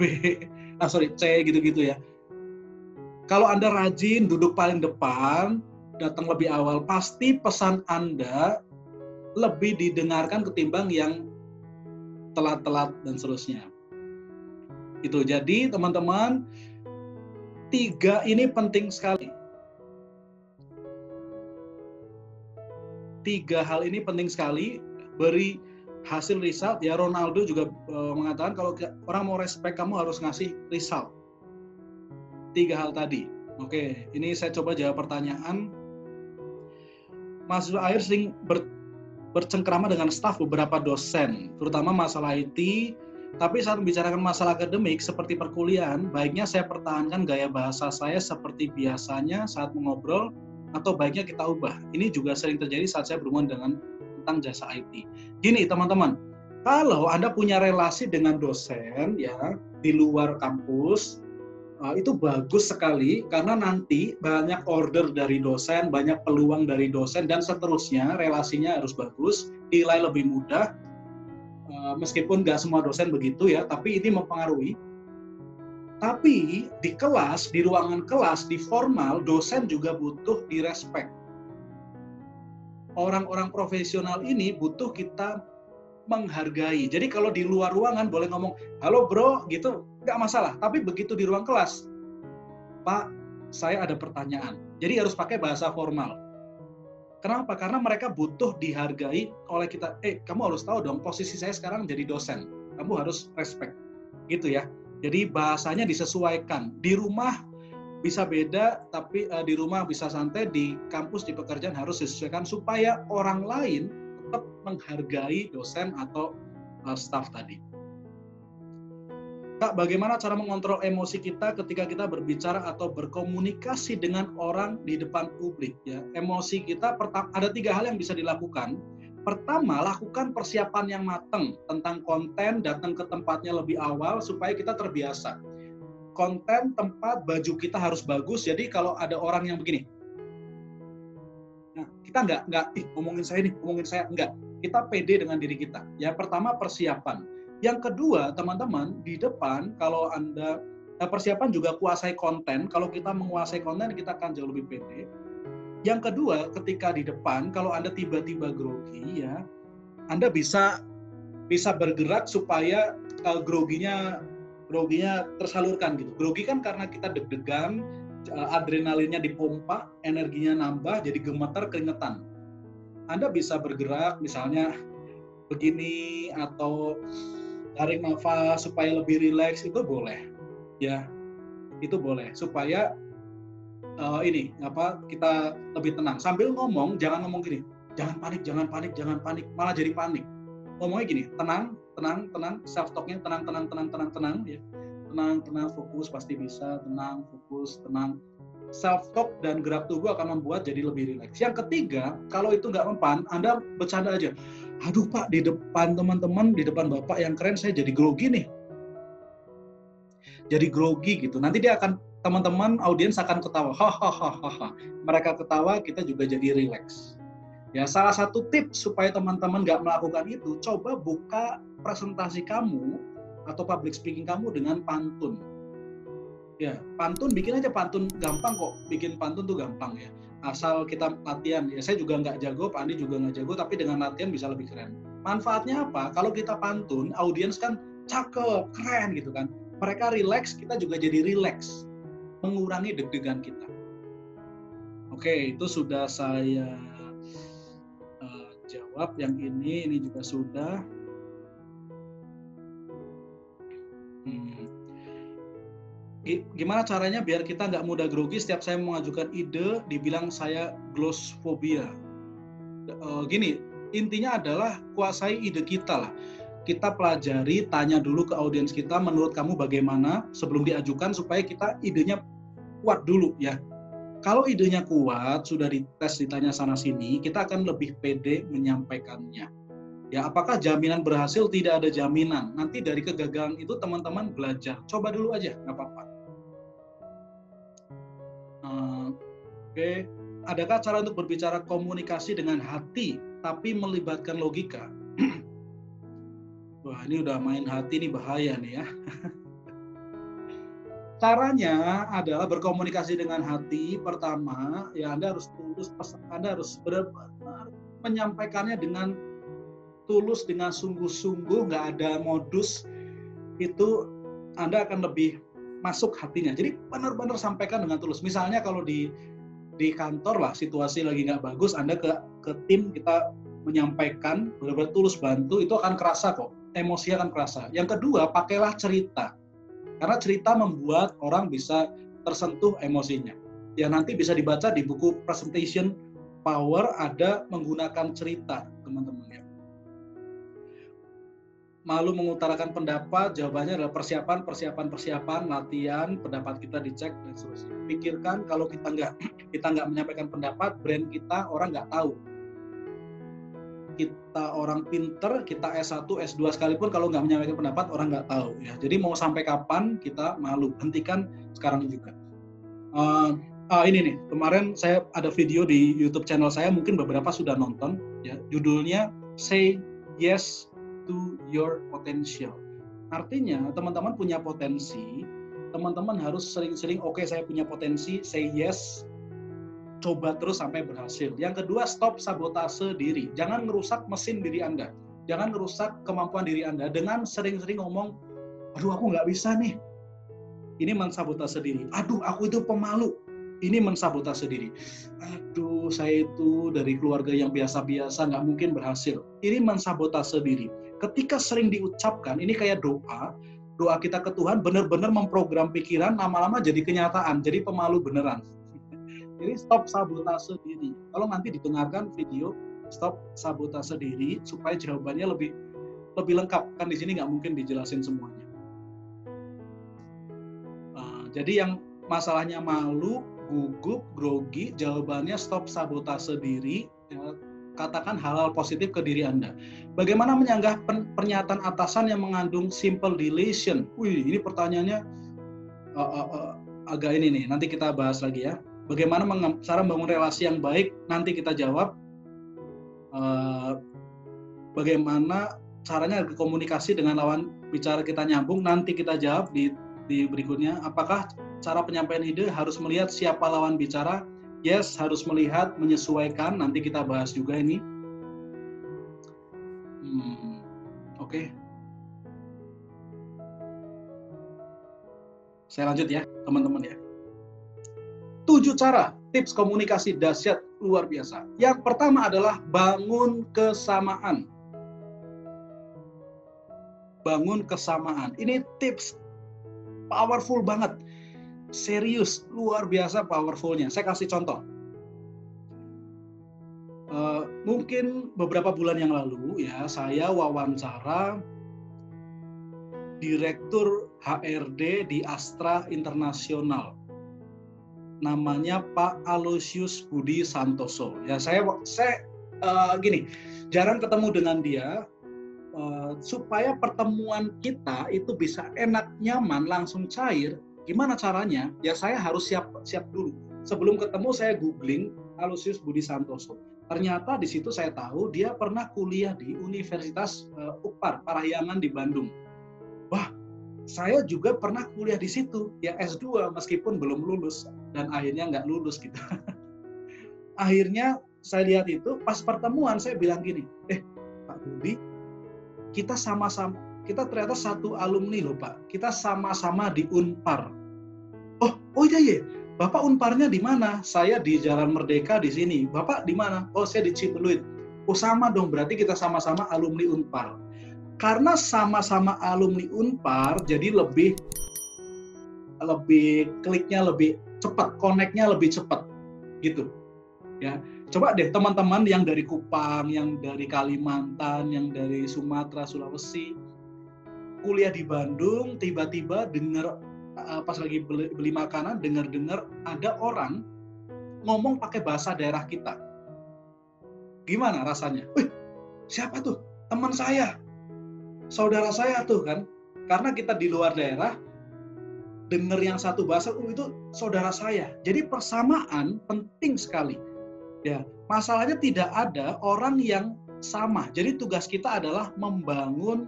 C gitu-gitu ya. Kalau Anda rajin, duduk paling depan, datang lebih awal, pasti pesan Anda lebih didengarkan ketimbang yang telat-telat dan seterusnya. Itu jadi teman-teman, 3 ini penting sekali. 3 hal ini penting sekali, beri hasil result. Ya Ronaldo juga mengatakan kalau orang mau respect kamu harus ngasih result. 3 hal tadi. Oke, ini saya coba jawab pertanyaan. Mahasiswa akhir sering bercengkrama dengan staf beberapa dosen, terutama masalah IT, tapi saat membicarakan masalah akademik seperti perkuliahan, baiknya saya pertahankan gaya bahasa saya seperti biasanya saat mengobrol, atau baiknya kita ubah. Ini juga sering terjadi saat saya berhubungan dengan tentang jasa IT. Gini teman-teman, kalau Anda punya relasi dengan dosen ya di luar kampus, itu bagus sekali karena nanti banyak order dari dosen, banyak peluang dari dosen dan seterusnya, relasinya harus bagus, nilai lebih mudah, meskipun nggak semua dosen begitu ya, tapi ini mempengaruhi. Tapi di kelas, di ruangan kelas, di formal, dosen juga butuh direspek. Orang-orang profesional ini butuh kita menghargai. Jadi kalau di luar ruangan boleh ngomong, halo bro, gitu, nggak masalah. Tapi begitu di ruang kelas, Pak, saya ada pertanyaan. Jadi harus pakai bahasa formal. Kenapa? Karena mereka butuh dihargai oleh kita. Kamu harus tahu dong, posisi saya sekarang jadi dosen. Kamu harus respect. Gitu ya. Jadi bahasanya disesuaikan. Di rumah bisa beda, tapi di rumah bisa santai, di kampus, di pekerjaan harus disesuaikan supaya orang lain tetap menghargai dosen atau staf tadi. Kak, bagaimana cara mengontrol emosi kita ketika kita berbicara atau berkomunikasi dengan orang di depan publik? Ya, emosi kita ada 3 hal yang bisa dilakukan. Pertama, lakukan persiapan yang matang tentang konten, datang ke tempatnya lebih awal supaya kita terbiasa. Konten, tempat, baju kita harus bagus. Jadi kalau ada orang yang begini, nah, kita nggak ngomongin saya, enggak. Kita pede dengan diri kita. Ya, pertama persiapan. Yang kedua, teman-teman, di depan kalau Anda persiapan juga kuasai konten. Kalau kita menguasai konten, kita akan jauh lebih pede. Yang kedua, ketika di depan, kalau Anda tiba-tiba grogi, ya, Anda bisa bergerak supaya groginya tersalurkan gitu. Grogi kan karena kita deg-degan, adrenalinnya dipompa, energinya nambah, jadi gemetar, keringetan. Anda bisa bergerak, misalnya begini, atau tarik nafas supaya lebih rileks, itu boleh, ya, itu boleh supaya kita lebih tenang. Sambil ngomong, jangan ngomong gini, jangan panik, malah jadi panik. Ngomongnya gini, tenang, self talknya tenang, ya. Tenang, fokus, pasti bisa, tenang, fokus, tenang. Self talk dan gerak tubuh akan membuat jadi lebih rileks. Yang ketiga, kalau itu nggak mempan, Anda bercanda aja. Aduh Pak, di depan teman-teman, di depan Bapak yang keren, saya jadi grogi nih. Jadi grogi gitu. Nanti teman-teman audiens akan ketawa. Hahaha. Mereka ketawa, kita juga jadi rileks. Ya, salah satu tips supaya teman-teman nggak melakukan itu, coba buka presentasi kamu atau public speaking kamu dengan pantun. Ya, pantun, bikin aja pantun, gampang kok. Bikin pantun tuh gampang ya. Asal kita latihan. Ya, saya juga nggak jago, Pak Andi juga nggak jago, tapi dengan latihan bisa lebih keren. Manfaatnya apa? Kalau kita pantun, audiens kan cakep, keren gitu kan. Mereka rileks, kita juga jadi rileks. Mengurangi deg-degan kita. Oke, itu sudah saya jawab. Yang ini juga sudah. Gimana caranya biar kita nggak mudah grogi setiap saya mengajukan ide, dibilang saya glosphobia. Gini, intinya adalah kuasai ide kita lah. kita pelajari, tanya dulu ke audiens kita, menurut kamu bagaimana sebelum diajukan supaya kita idenya kuat dulu ya. Kalau idenya kuat, sudah dites, ditanya sana sini, kita akan lebih pede menyampaikannya. Ya, apakah jaminan berhasil? Tidak ada jaminan. Nanti dari kegagalan itu teman-teman belajar. Coba dulu aja, nggak apa-apa. Oke. Adakah cara untuk berbicara komunikasi dengan hati, tapi melibatkan logika? Wah, ini udah main hati, ini bahaya nih ya. Caranya adalah berkomunikasi dengan hati. Pertama, ya Anda harus tulus, Anda harus benar-benar menyampaikannya dengan tulus, dengan sungguh-sungguh, nggak ada modus. Itu Anda akan lebih masuk hatinya. Jadi benar-benar sampaikan dengan tulus. Misalnya kalau di kantor lah, situasi lagi nggak bagus, Anda ke tim, kita menyampaikan, benar-benar tulus bantu, itu akan kerasa kok. Emosi akan kerasa. Yang kedua, pakailah cerita. Karena cerita membuat orang bisa tersentuh emosinya. Ya nanti bisa dibaca di buku Presentation Power, ada menggunakan cerita, teman-teman ya. Malu mengutarakan pendapat, jawabannya adalah persiapan, latihan, pendapat kita dicek dan seterusnya. Pikirkan kalau kita nggak menyampaikan pendapat, brand kita orang nggak tahu. Kita orang pinter, kita S1, S2 sekalipun kalau nggak menyampaikan pendapat orang nggak tahu ya. Jadi mau sampai kapan kita malu, hentikan sekarang juga. Ini nih, kemarin saya ada video di YouTube channel saya, mungkin beberapa sudah nonton ya. Judulnya Say Yes to Your Potential. Artinya teman-teman punya potensi, teman-teman harus sering-sering oke, saya punya potensi, say yes. Coba terus sampai berhasil. Yang kedua, stop sabotase diri. Jangan merusak mesin diri Anda. Jangan merusak kemampuan diri Anda dengan sering-sering ngomong, aduh aku nggak bisa nih. Ini mensabotase diri. Aduh aku itu pemalu. Ini mensabotase diri. Aduh saya itu dari keluarga yang biasa-biasa, nggak mungkin berhasil. Ini mensabotase diri. Ketika sering diucapkan, ini kayak doa kita ke Tuhan benar-benar memprogram pikiran, lama-lama jadi kenyataan, jadi pemalu beneran. Jadi stop sabotase diri. Kalau nanti didengarkan video stop sabotase diri supaya jawabannya lebih lengkap. Kan di sini nggak mungkin dijelasin semuanya. Jadi yang masalahnya malu, gugup, grogi, jawabannya stop sabotase diri. Ya, katakan hal-hal positif ke diri Anda. Bagaimana menyanggah pernyataan atasan yang mengandung simple deletion? Wih, ini pertanyaannya agak ini nih. Nanti kita bahas lagi ya. Bagaimana cara membangun relasi yang baik, nanti kita jawab. Bagaimana caranya komunikasi dengan lawan bicara kita nyambung, nanti kita jawab di berikutnya. Apakah cara penyampaian ide harus melihat siapa lawan bicara? Yes, harus melihat, menyesuaikan, nanti kita bahas juga ini. Oke. Saya lanjut ya, teman-teman ya. 7 cara tips komunikasi dahsyat luar biasa. Yang pertama adalah bangun kesamaan. Bangun kesamaan. Ini tips powerful banget. Serius, luar biasa powerfulnya. Saya kasih contoh. Mungkin beberapa bulan yang lalu ya, saya wawancara Direktur HRD di Astra Internasional. Namanya Pak Aloysius Budi Santoso. Ya saya gini, jarang ketemu dengan dia. Supaya pertemuan kita itu bisa enak, nyaman, langsung cair. Gimana caranya? Ya saya harus siap dulu. Sebelum ketemu saya googling Aloysius Budi Santoso. Ternyata di situ saya tahu dia pernah kuliah di Universitas UPAR Parahyangan di Bandung. Wah, saya juga pernah kuliah di situ, ya S2 meskipun belum lulus dan akhirnya nggak lulus gitu. Akhirnya saya lihat itu pas pertemuan saya bilang gini, Pak Budi, kita sama-sama, kita ternyata satu alumni loh Pak, kita sama-sama di Unpar. Oh iya, Bapak Unparnya di mana? Saya di Jalan Merdeka di sini. Bapak di mana? Oh saya di Cibeluit. Oh sama dong, berarti kita sama-sama alumni Unpar. Karena sama-sama alumni Unpar, jadi lebih kliknya lebih cepat, connect-nya lebih cepat, gitu. Ya, Coba deh teman-teman yang dari Kupang, yang dari Kalimantan, yang dari Sumatera, Sulawesi, kuliah di Bandung, tiba-tiba dengar pas lagi beli makanan, dengar ada orang ngomong pakai bahasa daerah kita. Gimana rasanya? Wih, siapa tuh? Teman saya, saudara saya tuh kan. Karena kita di luar daerah, dengar yang satu bahasa, itu saudara saya. Jadi persamaan penting sekali. Ya, masalahnya tidak ada orang yang sama. Jadi tugas kita adalah membangun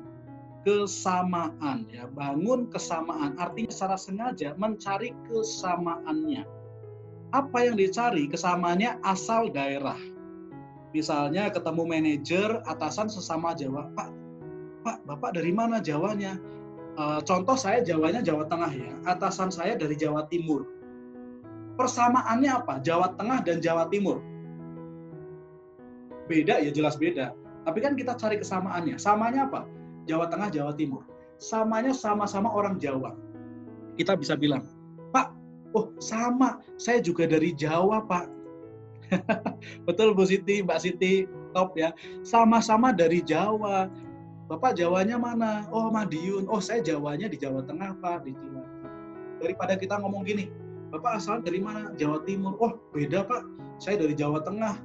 kesamaan, ya, bangun kesamaan. Artinya secara sengaja mencari kesamaannya. Apa yang dicari? Kesamaannya asal daerah. Misalnya ketemu manajer, atasan sesama Jawa. Pak, Bapak dari mana Jawanya? Contoh saya Jawanya Jawa Tengah ya. Atasan saya dari Jawa Timur. Persamaannya apa? Jawa Tengah dan Jawa Timur. Beda ya, jelas beda. Tapi kan kita cari kesamaannya. Samanya apa? Jawa Tengah, Jawa Timur. Samanya sama-sama orang Jawa. Kita bisa bilang, Pak, oh sama, saya juga dari Jawa Pak. Betul Bu Siti, Mbak Siti, top ya. Sama-sama dari Jawa. Bapak Jawanya mana? Oh Madiun. Oh saya Jawanya di Jawa Tengah Pak, di Jawa. Daripada kita ngomong gini, Bapak asal dari mana? Jawa Timur. Oh beda Pak, saya dari Jawa Tengah.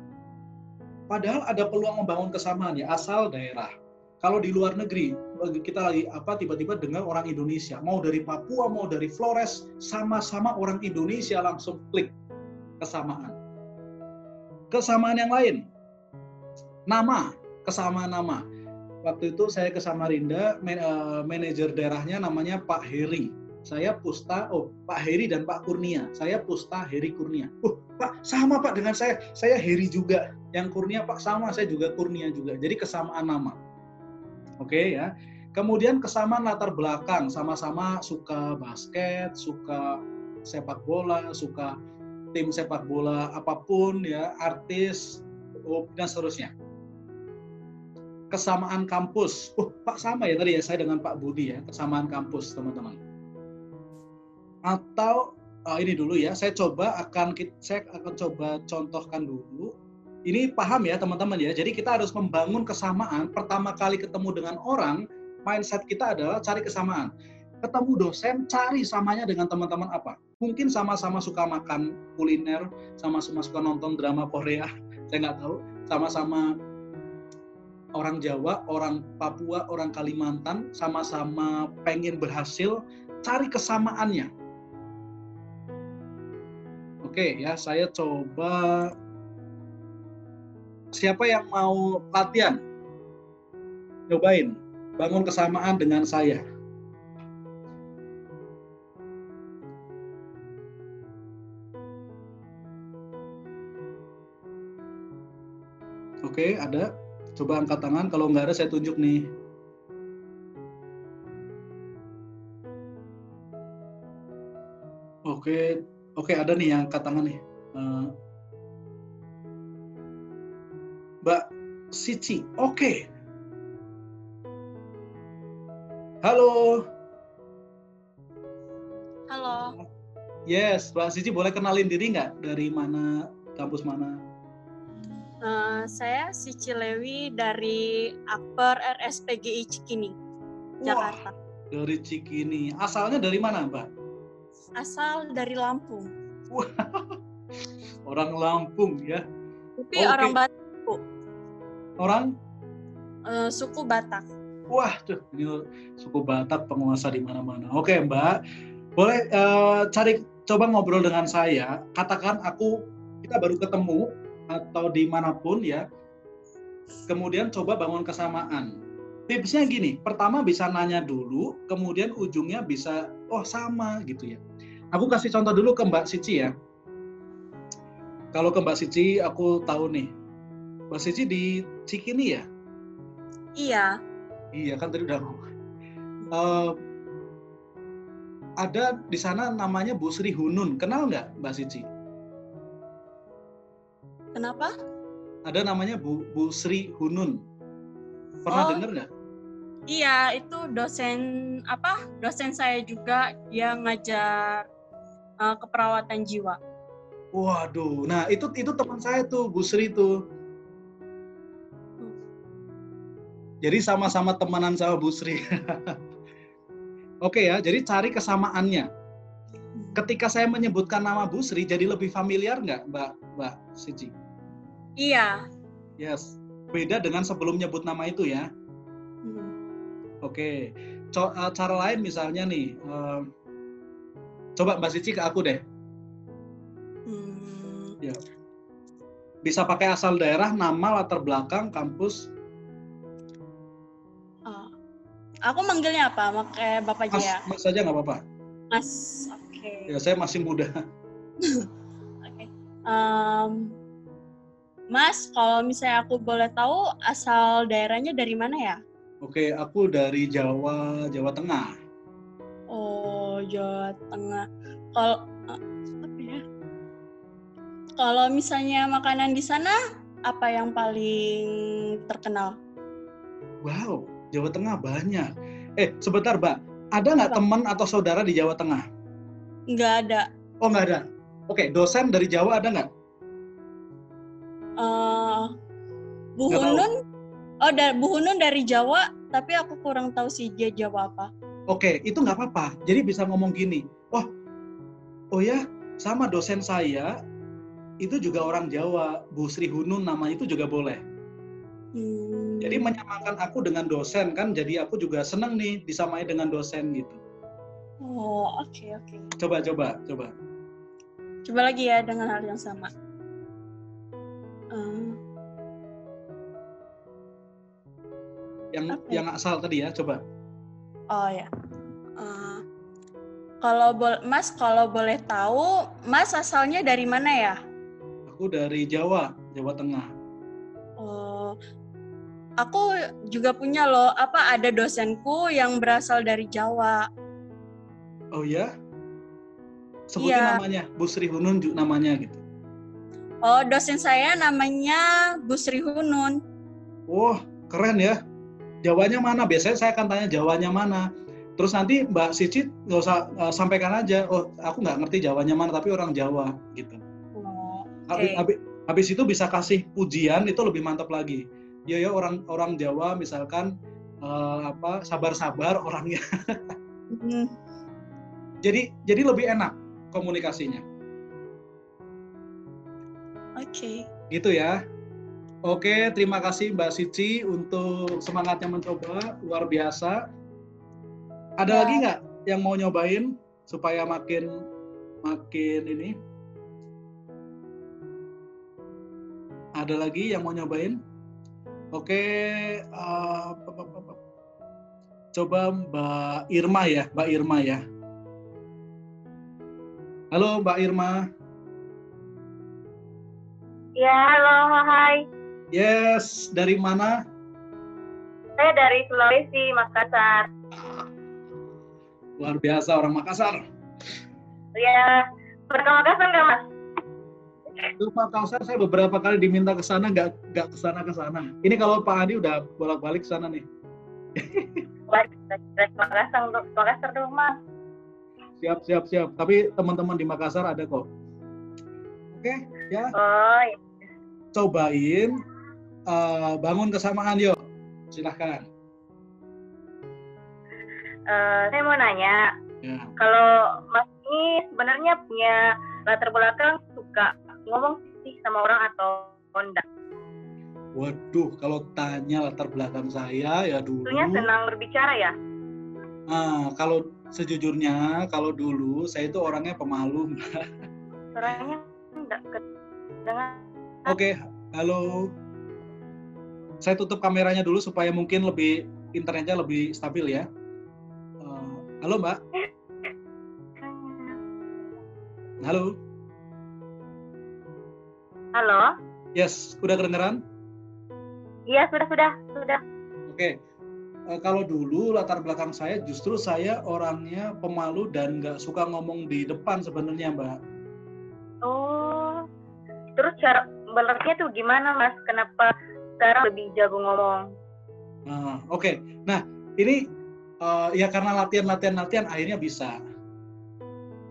Padahal ada peluang membangun kesamaan ya, asal daerah. Kalau di luar negeri, kita lagi tiba-tiba dengar orang Indonesia, mau dari Papua, mau dari Flores, sama-sama orang Indonesia, langsung klik kesamaan. Kesamaan yang lain, nama, kesamaan nama. Waktu itu saya ke Samarinda, manajer daerahnya namanya Pak Heri. Saya Pusta, Pak Heri dan Pak Kurnia. Saya Pusta Heri Kurnia. Pak, sama Pak dengan saya Heri juga. Yang Kurnia Pak sama, saya juga Kurnia juga. Jadi kesamaan nama. Oke ya. Kemudian kesamaan latar belakang, sama-sama suka basket, suka sepak bola, suka tim sepak bola apapun ya, artis dan seterusnya. Kesamaan kampus. Pak sama ya tadi ya, saya dengan Pak Budi ya, kesamaan kampus teman-teman. Atau ini dulu ya, saya akan coba contohkan dulu. Ini paham ya teman-teman ya. Jadi kita harus membangun kesamaan. Pertama kali ketemu dengan orang, mindset kita adalah cari kesamaan. Ketemu dosen, cari samanya dengan teman-teman apa. Mungkin sama-sama suka makan kuliner, sama-sama suka nonton drama Korea, saya nggak tahu. Sama-sama orang Jawa, orang Papua, orang Kalimantan, sama-sama pengen berhasil, cari kesamaannya. Oke ya, saya coba. Siapa yang mau latihan? Cobain, bangun kesamaan dengan saya. Oke, ada? Coba angkat tangan, kalau nggak ada saya tunjuk nih. Oke, ada nih yang angkat tangan nih. Mbak Sici, oke. Halo. Halo. Yes, Mbak Sici boleh kenalin diri nggak? Dari mana, kampus mana? Saya Sici Lewi dari Akper RSPGI Cikini, Jakarta. Dari Cikini. Asalnya dari mana, Mbak? Asal dari Lampung. Wah, orang Lampung ya. Tapi orang Batak. Orang? Suku Batak. Wah, tuh ini suku Batak penguasa di mana-mana. Oke, Mbak. Boleh coba ngobrol dengan saya. Katakan kita baru ketemu atau dimanapun ya. Kemudian coba bangun kesamaan. Tipsnya gini, pertama bisa nanya dulu, kemudian ujungnya bisa, sama gitu ya. Aku kasih contoh dulu ke Mbak Sici ya. Kalau ke Mbak Sici, aku tahu nih. Mbak Sici di Cikini ya? Iya. Iya kan tadi udah ada di sana namanya Bu Sri Hunun. Kenal nggak Mbak Sici? Kenapa? Ada namanya Bu Sri Hunun. Pernah dengar nggak? Iya, itu dosen saya juga, dia ngajar keperawatan jiwa. Waduh, nah itu teman saya tuh, Bu Sri tuh. Jadi sama-sama temenan sama Bu Sri. Oke ya, jadi cari kesamaannya. Ketika saya menyebutkan nama Bu Sri, jadi lebih familiar nggak, Mbak Siji? Iya. Yes, beda dengan sebelum nyebut nama itu ya. Oke, cara lain misalnya nih, coba Mbak Siji ke aku deh. Ya. Bisa pakai asal daerah, nama, latar belakang, kampus. Aku manggilnya apa? Pakai Bapak Mas, aja ya? Mas saja nggak apa-apa. Mas, oke. Ya, saya masih muda. Oke. Mas, kalau misalnya aku boleh tahu asal daerahnya dari mana ya? Oke, aku dari Jawa Tengah. Oh, Jawa Tengah. Kalau apa ya? Kalau misalnya makanan di sana, apa yang paling terkenal? Wow, Jawa Tengah banyak. Sebentar, Mbak. Ada nggak teman atau saudara di Jawa Tengah? Nggak ada. Oh, nggak ada. Oke, dosen dari Jawa ada nggak? Bu Nggak tahu. Hunun. Oh, Bu Hunun dari Jawa, tapi aku kurang tahu sih dia Jawa apa. Oke, itu nggak apa-apa. Jadi bisa ngomong gini. Oh ya, sama dosen saya itu juga orang Jawa. Bu Sri Hunun nama itu juga boleh. Jadi menyamakan aku dengan dosen kan, jadi aku juga seneng nih disamai dengan dosen gitu. Oh, oke. Coba. Coba lagi ya dengan hal yang sama. Yang asal tadi ya, coba. Oh ya. Mas, kalau boleh tahu, Mas asalnya dari mana ya? Aku dari Jawa Tengah. Oh, aku juga punya loh, ada dosenku yang berasal dari Jawa. Oh ya? Sebutin namanya, Bu Sri Hunun namanya gitu. Oh, dosen saya namanya Bu Sri Hunun. Wah, keren ya. Jawanya mana? Biasanya saya akan tanya Jawanya mana. Terus nanti Mbak Sicit nggak usah sampaikan aja. Oh, aku nggak ngerti Jawanya mana, tapi orang Jawa gitu. Oh, okay. Habis itu bisa kasih pujian, itu lebih mantap lagi. Ya orang Jawa misalkan sabar-sabar orangnya. Jadi lebih enak komunikasinya. Oke. Gitu ya. Oke, terima kasih Mbak Sici untuk semangatnya mencoba, luar biasa. Ada lagi nggak yang mau nyobain supaya makin ini? Ada lagi yang mau nyobain? Oke, coba Mbak Irma ya. Halo Mbak Irma. Ya, halo, hai. Yes, dari mana? Saya dari Sulawesi, Makassar. Luar biasa orang Makassar. Ya, pernah ke Makassar nggak, Mas? Ke Makassar saya beberapa kali diminta ke sana, nggak ke sana. Ini kalau Pak Adi udah bolak-balik ke sana nih. Makassar untuk Makassar dong, Mas. Siap. Tapi teman-teman di Makassar ada kok. Oke, ya. Oh, ya. Cobain bangun kesamaan, yuk. Silahkan. Saya mau nanya, Ya. kalau Mas ini sebenarnya punya latar belakang suka ngomong sih sama orang atau enggak? Waduh, kalau tanya latar belakang saya ya dulu. Tentunya senang berbicara ya? Kalau sejujurnya, kalau dulu saya itu orangnya pemalu. Suaranya enggak kedengaran. Oke, halo. Saya tutup kameranya dulu supaya mungkin internetnya lebih stabil ya. Halo Mbak. Halo. Halo? Yes, udah kedengeran? Iya, sudah. Oke. Kalau dulu latar belakang saya justru saya orangnya pemalu dan nggak suka ngomong di depan sebenarnya Mbak. Oh, terus cara benernya tuh gimana Mas? Kenapa sekarang lebih jago ngomong? Oke. Nah, ini ya karena latihan akhirnya bisa.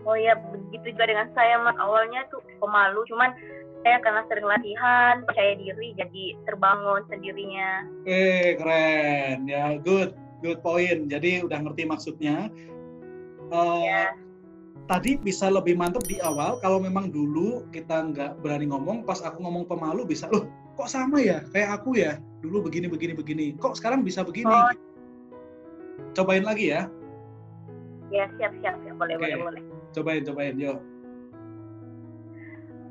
Oh ya, begitu juga dengan saya, Mas. Awalnya tuh pemalu, cuman saya karena sering latihan, percaya diri, jadi terbangun sendirinya. Keren ya, good point. Jadi udah ngerti maksudnya. Ya. Tadi bisa lebih mantap di awal. Kalau memang dulu kita nggak berani ngomong, pas aku ngomong pemalu bisa, loh kok sama ya, kayak aku ya, dulu begini, kok sekarang bisa begini. Oh. Cobain lagi ya. Ya, siap. Boleh. Cobain, yuk.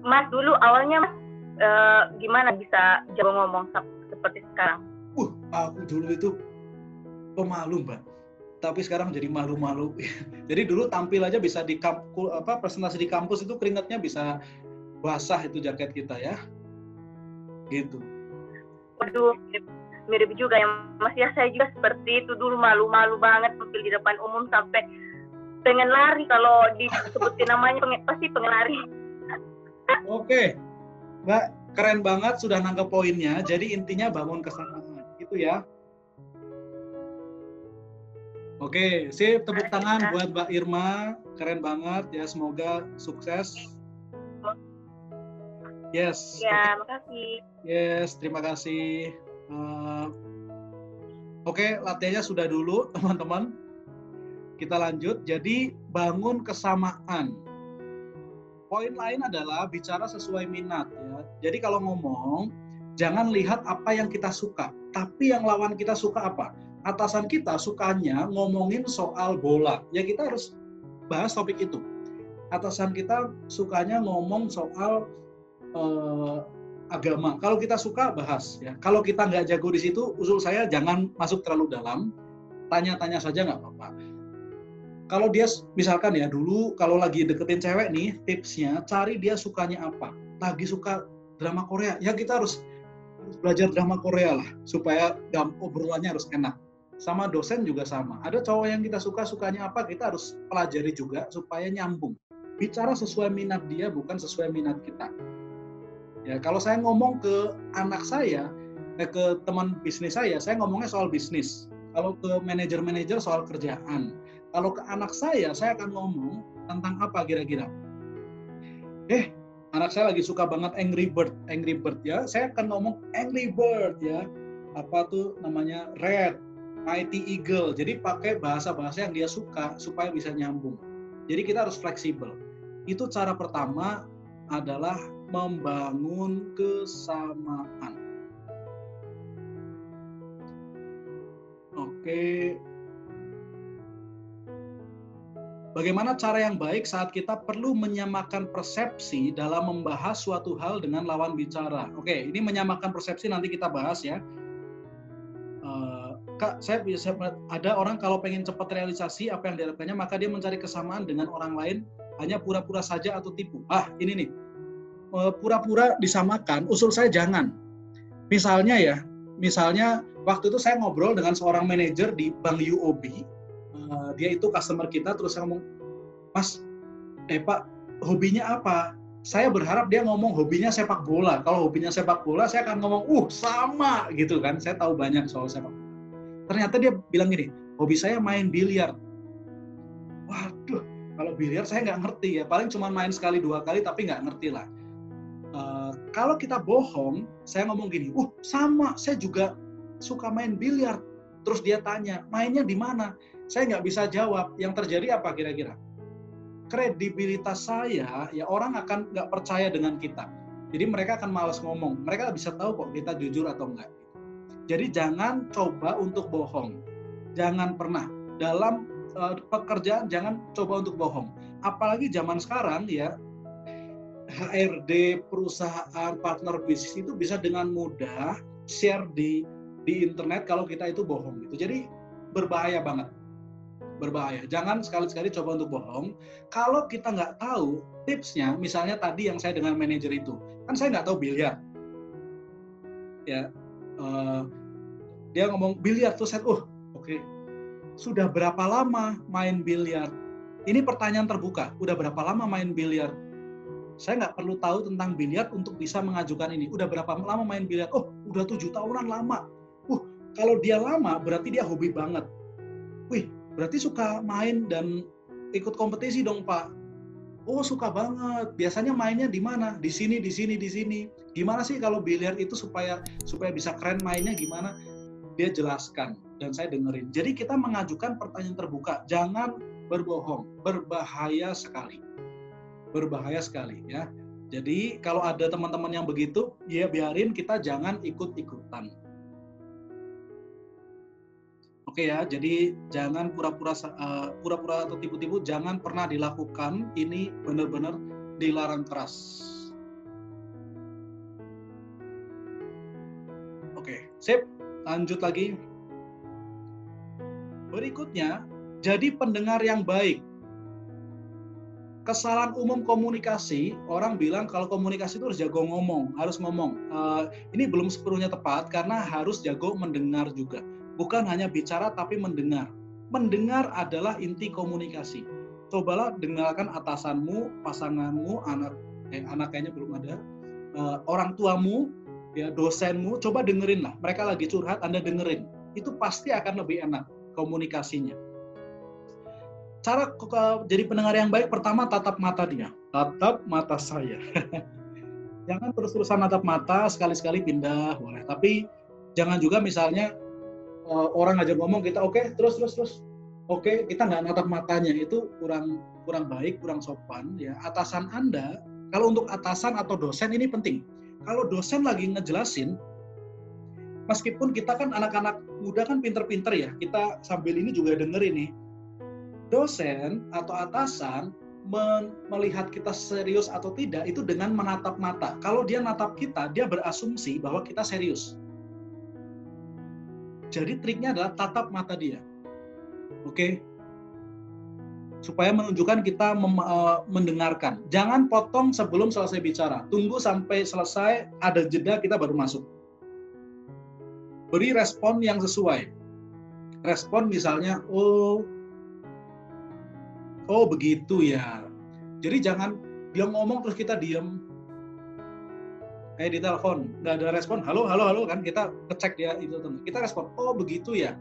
Mas, dulu awalnya Mas, gimana bisa jago ngomong seperti sekarang? Aku dulu itu pemalu, Mbak. Tapi sekarang jadi malu-malu. Jadi dulu tampil aja bisa di presentasi di kampus itu keringatnya bisa basah itu jaket kita ya. Gitu. Waduh, mirip juga ya Mas. Ya, saya juga seperti itu dulu, malu-malu banget tampil di depan umum sampai pengen lari kalau disebutin namanya, pasti pengen lari. Oke, Mbak, keren banget sudah nangkep poinnya. Jadi intinya bangun kesamaan, gitu ya. Oke, sip, tepuk tangan buat Mbak Irma, keren banget ya, semoga sukses. Yes. Ya, makasih. Yes, terima kasih. Oke, latihannya sudah dulu, teman-teman. Kita lanjut. Jadi bangun kesamaan. Poin lain adalah bicara sesuai minat ya. Jadi kalau ngomong, jangan lihat apa yang kita suka, tapi yang lawan kita suka apa. Atasan kita sukanya ngomongin soal bola, ya kita harus bahas topik itu. Atasan kita sukanya ngomong soal agama, kalau kita suka bahas ya. Kalau kita nggak jago di situ, usul saya jangan masuk terlalu dalam, tanya-tanya saja nggak apa-apa. Kalau dia misalkan ya dulu kalau lagi deketin cewek nih, tipsnya cari dia sukanya apa. Lagi suka drama Korea, ya kita harus belajar drama Korea lah supaya obrolannya harus enak. Sama dosen juga sama. Ada cowok yang kita sukanya apa, kita harus pelajari juga supaya nyambung. Bicara sesuai minat dia, bukan sesuai minat kita. Ya, kalau saya ngomong ke anak saya, ke teman bisnis saya ngomongnya soal bisnis. Kalau ke manajer soal kerjaan. Kalau ke anak saya akan ngomong tentang apa kira-kira. Anak saya lagi suka banget Angry Bird ya. Saya akan ngomong Angry Bird ya. Apa tuh namanya? Red, Mighty Eagle. Jadi pakai bahasa-bahasa yang dia suka supaya bisa nyambung. Jadi kita harus fleksibel. Itu cara pertama adalah membangun kesamaan. Oke. Bagaimana cara yang baik saat kita perlu menyamakan persepsi dalam membahas suatu hal dengan lawan bicara? Oke, ini menyamakan persepsi nanti kita bahas ya. Kak, saya bisa ada orang kalau pengen cepat realisasi apa yang diharapkannya, maka dia mencari kesamaan dengan orang lain, hanya pura-pura saja atau tipu. Ini nih, pura-pura disamakan, usul saya jangan. Misalnya waktu itu saya ngobrol dengan seorang manajer di Bank UOB, dia itu customer kita, terus saya ngomong, Mas, Pak, hobinya apa? Saya berharap dia ngomong hobinya sepak bola. Kalau hobinya sepak bola, saya akan ngomong, sama gitu kan, saya tahu banyak soal sepak bola. Ternyata dia bilang gini, hobi saya main biliar. Waduh, kalau biliar saya nggak ngerti ya, paling cuma main sekali 2 kali tapi nggak ngerti lah. Kalau kita bohong, saya ngomong gini, sama, saya juga suka main biliar. Terus dia tanya, mainnya di mana? Saya nggak bisa jawab. Yang terjadi apa kira-kira? Kredibilitas saya, ya orang akan nggak percaya dengan kita. Jadi mereka akan malas ngomong. Mereka bisa tahu kok kita jujur atau enggak. Jadi jangan coba untuk bohong. Jangan pernah. Dalam pekerjaan jangan coba untuk bohong. Apalagi zaman sekarang ya, HRD, perusahaan, partner bisnis itu bisa dengan mudah share di internet kalau kita itu bohong gitu. Jadi berbahaya banget. Berbahaya. Jangan sekali-sekali coba untuk bohong. Kalau kita nggak tahu tipsnya, misalnya tadi yang saya dengan manajer itu, kan saya nggak tahu biliar. Ya, dia ngomong biliar, terus saya, oke. Sudah berapa lama main biliar? Ini pertanyaan terbuka. Udah berapa lama main biliar? Saya nggak perlu tahu tentang biliar untuk bisa mengajukan ini. Udah berapa lama main biliar? Udah 7 tahunan lama. Kalau dia lama, berarti dia hobi banget. Berarti suka main dan ikut kompetisi dong, Pak. Oh, suka banget. Biasanya mainnya di mana? Di sini, di sini, di sini. Gimana sih kalau biliar itu supaya bisa keren mainnya gimana? Dia jelaskan dan saya dengerin. Jadi kita mengajukan pertanyaan terbuka. Jangan berbohong. Berbahaya sekali. Berbahaya sekali ya. Jadi kalau ada teman-teman yang begitu, ya biarin, kita jangan ikut-ikutan. Oke ya, jadi jangan pura-pura atau tipu-tipu, jangan pernah dilakukan. Ini benar-benar dilarang keras. Oke, sip. Lanjut lagi. Berikutnya, jadi pendengar yang baik. Kesalahan umum komunikasi, orang bilang kalau komunikasi itu harus jago ngomong, harus ngomong. Ini belum sepenuhnya tepat karena harus jago mendengar juga. Bukan hanya bicara tapi mendengar. Mendengar adalah inti komunikasi. Cobalah dengarkan atasanmu, pasanganmu, anak kayaknya belum ada, orang tuamu, ya dosenmu, coba dengerin lah. Mereka lagi curhat, Anda dengerin. Itu pasti akan lebih enak komunikasinya. Cara jadi pendengar yang baik, pertama tatap mata dia. Tatap mata saya. Jangan terus-terusan natap mata, sekali-sekali pindah boleh. Tapi jangan juga misalnya orang aja ngomong kita oke, terus. Oke, kita nggak natap matanya, itu kurang baik, kurang sopan ya. Atasan Anda, kalau untuk atasan atau dosen ini penting. Kalau dosen lagi ngejelasin, meskipun kita kan anak-anak muda kan pinter-pinter ya, kita sambil ini juga dengerin nih. Dosen atau atasan melihat kita serius atau tidak itu dengan menatap mata. Kalau dia natap kita, dia berasumsi bahwa kita serius. Jadi triknya adalah tatap mata dia. Oke? Supaya menunjukkan kita mendengarkan. Jangan potong sebelum selesai bicara. Tunggu sampai selesai, ada jeda, kita baru masuk. Beri respon yang sesuai. Respon misalnya, oh begitu ya. Jadi jangan dia ngomong terus kita diem. Kayak di telepon, nggak ada respon, halo kan, kita ngecek dia itu teman. Kita respon, oh begitu ya.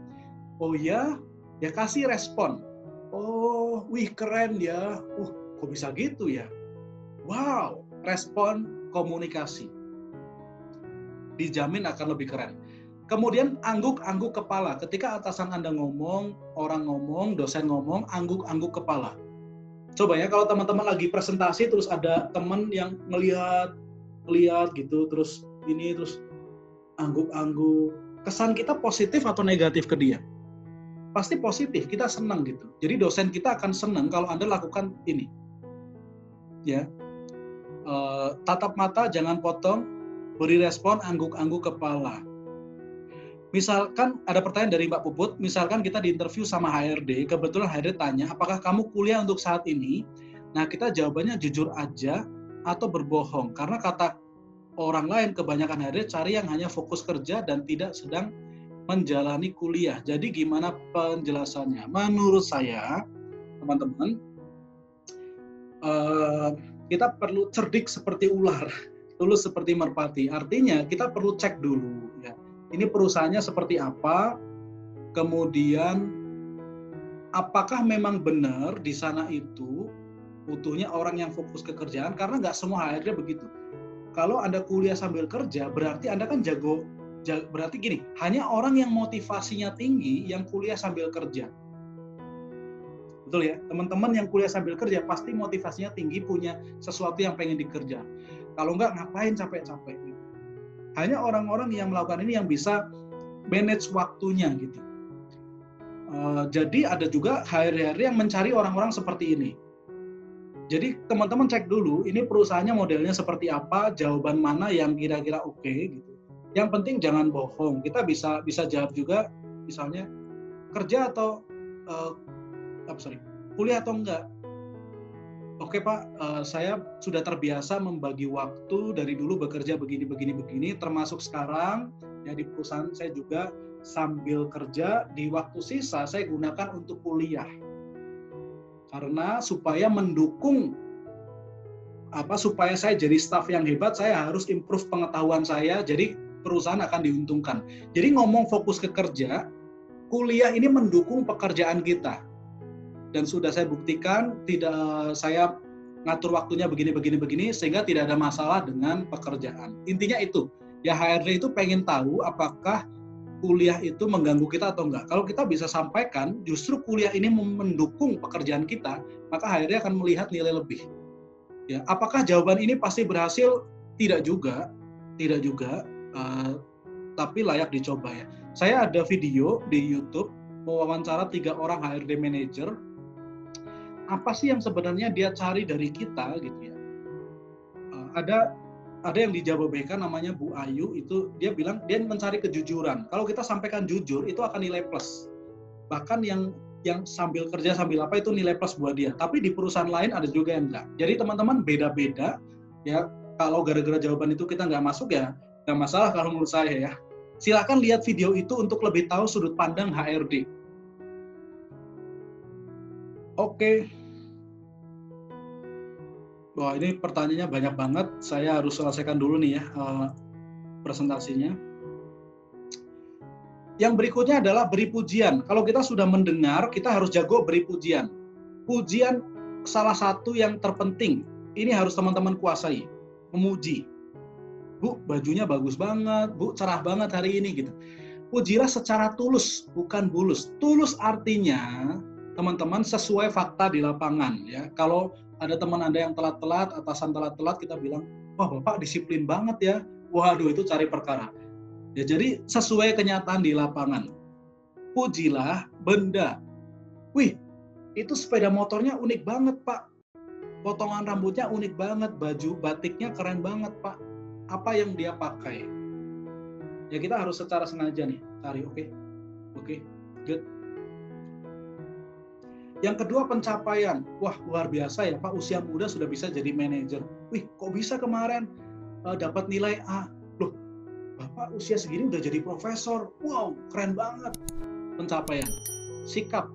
Oh ya kasih respon. Oh, wih keren ya. Kok bisa gitu ya? Wow, respon komunikasi. Dijamin akan lebih keren. Kemudian angguk-angguk kepala. Ketika atasan Anda ngomong, orang ngomong, dosen ngomong, angguk-angguk kepala. Coba ya, kalau teman-teman lagi presentasi terus ada teman yang ngelihat gitu, terus angguk-angguk. Kesan kita positif atau negatif ke dia? Pasti positif, kita senang gitu. Jadi dosen kita akan senang kalau Anda lakukan ini. Ya, tatap mata, jangan potong, beri respon, angguk-angguk kepala. Misalkan ada pertanyaan dari Mbak Puput, misalkan kita diinterview sama HRD, kebetulan HRD tanya, apakah kamu kuliah untuk saat ini? Nah, kita jawabannya jujur aja atau berbohong. Karena kata orang lain, kebanyakan HRD cari yang hanya fokus kerja dan tidak sedang menjalani kuliah. Jadi gimana penjelasannya? Menurut saya, teman-teman, kita perlu cerdik seperti ular, tulus seperti merpati. Artinya kita perlu cek dulu ya. Ini perusahaannya seperti apa, kemudian apakah memang benar di sana itu butuhnya orang yang fokus ke kerjaan, karena nggak semua HRD begitu. Kalau Anda kuliah sambil kerja, berarti Anda kan berarti gini, hanya orang yang motivasinya tinggi yang kuliah sambil kerja. Betul ya, teman-teman yang kuliah sambil kerja pasti motivasinya tinggi, punya sesuatu yang pengen dikerja. Kalau nggak, ngapain capek-capek. Hanya orang-orang yang melakukan ini yang bisa manage waktunya gitu. Jadi ada juga HRD yang mencari orang-orang seperti ini. Jadi teman-teman cek dulu, ini perusahaannya modelnya seperti apa, jawaban mana yang kira-kira oke gitu. Yang penting jangan bohong. Kita bisa jawab juga, misalnya kerja atau kuliah atau enggak. Oke Pak, saya sudah terbiasa membagi waktu dari dulu bekerja begini, termasuk sekarang ya di perusahaan saya juga sambil kerja, di waktu sisa saya gunakan untuk kuliah. Karena supaya mendukung supaya saya jadi staf yang hebat, saya harus improve pengetahuan saya, jadi perusahaan akan diuntungkan. Jadi ngomong fokus ke kerja, kuliah ini mendukung pekerjaan kita. Dan sudah saya buktikan, saya ngatur waktunya begini, sehingga tidak ada masalah dengan pekerjaan. Intinya itu, ya HRD itu pengen tahu apakah kuliah itu mengganggu kita atau enggak. Kalau kita bisa sampaikan, justru kuliah ini mendukung pekerjaan kita, maka HRD akan melihat nilai lebih. Ya, apakah jawaban ini pasti berhasil? Tidak juga, tapi layak dicoba ya. Saya ada video di YouTube mewawancara 3 orang HRD manager. Apa sih yang sebenarnya dia cari dari kita gitu ya? Ada yang di Jababeka namanya Bu Ayu, itu dia bilang dia mencari kejujuran. Kalau kita sampaikan jujur itu akan nilai plus. Bahkan yang sambil kerja sambil apa itu nilai plus buat dia. Tapi di perusahaan lain ada juga yang enggak. Jadi teman-teman beda-beda ya. Kalau gara-gara jawaban itu kita nggak masuk ya nggak masalah kalau menurut saya ya. Silakan lihat video itu untuk lebih tahu sudut pandang HRD. Oke. Wah, ini pertanyaannya banyak banget. Saya harus selesaikan dulu nih ya presentasinya. Yang berikutnya adalah beri pujian. Kalau kita sudah mendengar, kita harus jago beri pujian. Pujian salah satu yang terpenting. Ini harus teman-teman kuasai. Memuji. Bu, bajunya bagus banget. Bu, cerah banget hari ini gitu. Pujilah secara tulus, bukan bulus. Tulus artinya teman-teman sesuai fakta di lapangan ya. Kalau ada teman Anda yang telat-telat, atasan telat-telat, kita bilang, wah Bapak disiplin banget ya. Waduh, itu cari perkara. Ya, jadi sesuai kenyataan di lapangan. Pujilah benda. Wih, itu sepeda motornya unik banget Pak. Potongan rambutnya unik banget, baju batiknya keren banget Pak. Apa yang dia pakai? Ya kita harus secara sengaja nih cari, oke, good. Yang kedua pencapaian. Wah, luar biasa ya Pak, usia muda sudah bisa jadi manajer. Wih, kok bisa kemarin dapat nilai A? Loh, Bapak usia segini udah jadi profesor. Wow, keren banget. Pencapaian. Sikap.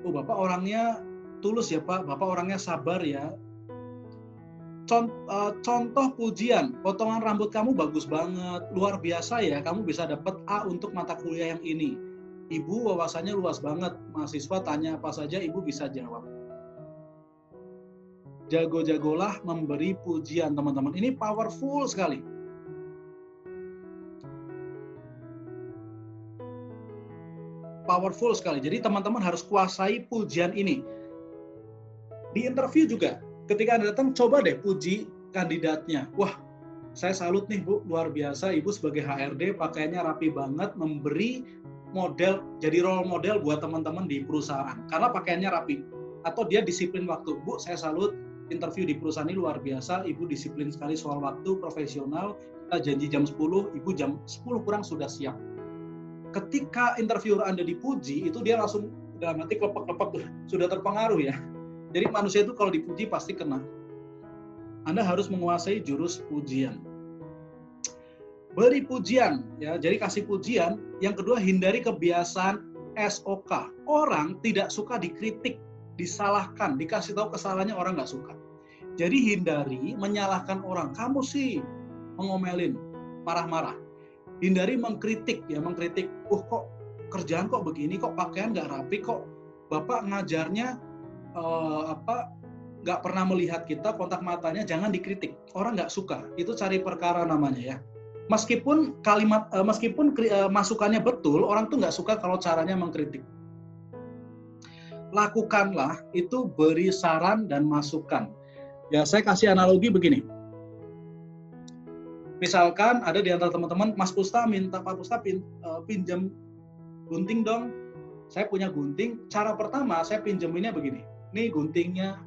Oh, Bapak orangnya tulus ya Pak, Bapak orangnya sabar ya. Contoh pujian, potongan rambut kamu bagus banget, luar biasa ya, kamu bisa dapat A untuk mata kuliah yang ini. Ibu wawasannya luas banget, mahasiswa tanya apa saja ibu bisa jawab. Jago-jagolah memberi pujian teman-teman, ini powerful sekali. Powerful sekali, jadi teman-teman harus kuasai pujian ini. Di interview juga, ketika Anda datang, coba deh puji kandidatnya. Wah, saya salut nih Bu, luar biasa Ibu sebagai HRD, pakaiannya rapi banget, memberi model, jadi role model buat teman-teman di perusahaan. Karena pakaiannya rapi. Atau dia disiplin waktu. Bu, saya salut, interview di perusahaan ini luar biasa, Ibu disiplin sekali soal waktu, profesional, kita janji jam 10, Ibu jam 10 kurang sudah siap. Ketika interviewer Anda dipuji, itu dia langsung dalam hati klepek-klepek, sudah terpengaruh ya. Jadi manusia itu kalau dipuji pasti kena. Anda harus menguasai jurus pujian. Beri pujian, ya. Jadi kasih pujian. Yang kedua, hindari kebiasaan SOK. Orang tidak suka dikritik, disalahkan, dikasih tahu kesalahannya orang nggak suka. Jadi hindari menyalahkan orang. Kamu sih mengomelin, marah-marah. Hindari mengkritik, ya mengkritik. Kok kerjaan kok begini, kok pakaian nggak rapi, kok Bapak ngajarnya nggak pernah melihat kita, kontak matanya, jangan dikritik. Orang nggak suka, itu cari perkara namanya ya. Meskipun masukannya betul, orang tuh nggak suka kalau caranya mengkritik. Lakukanlah itu, beri saran dan masukan. Ya, saya kasih analogi begini. Misalkan ada di antara teman-teman, Mas Pusta minta Pak Pusta pinjam gunting dong. Saya punya gunting. Cara pertama saya pinjeminnya begini. Nih guntingnya.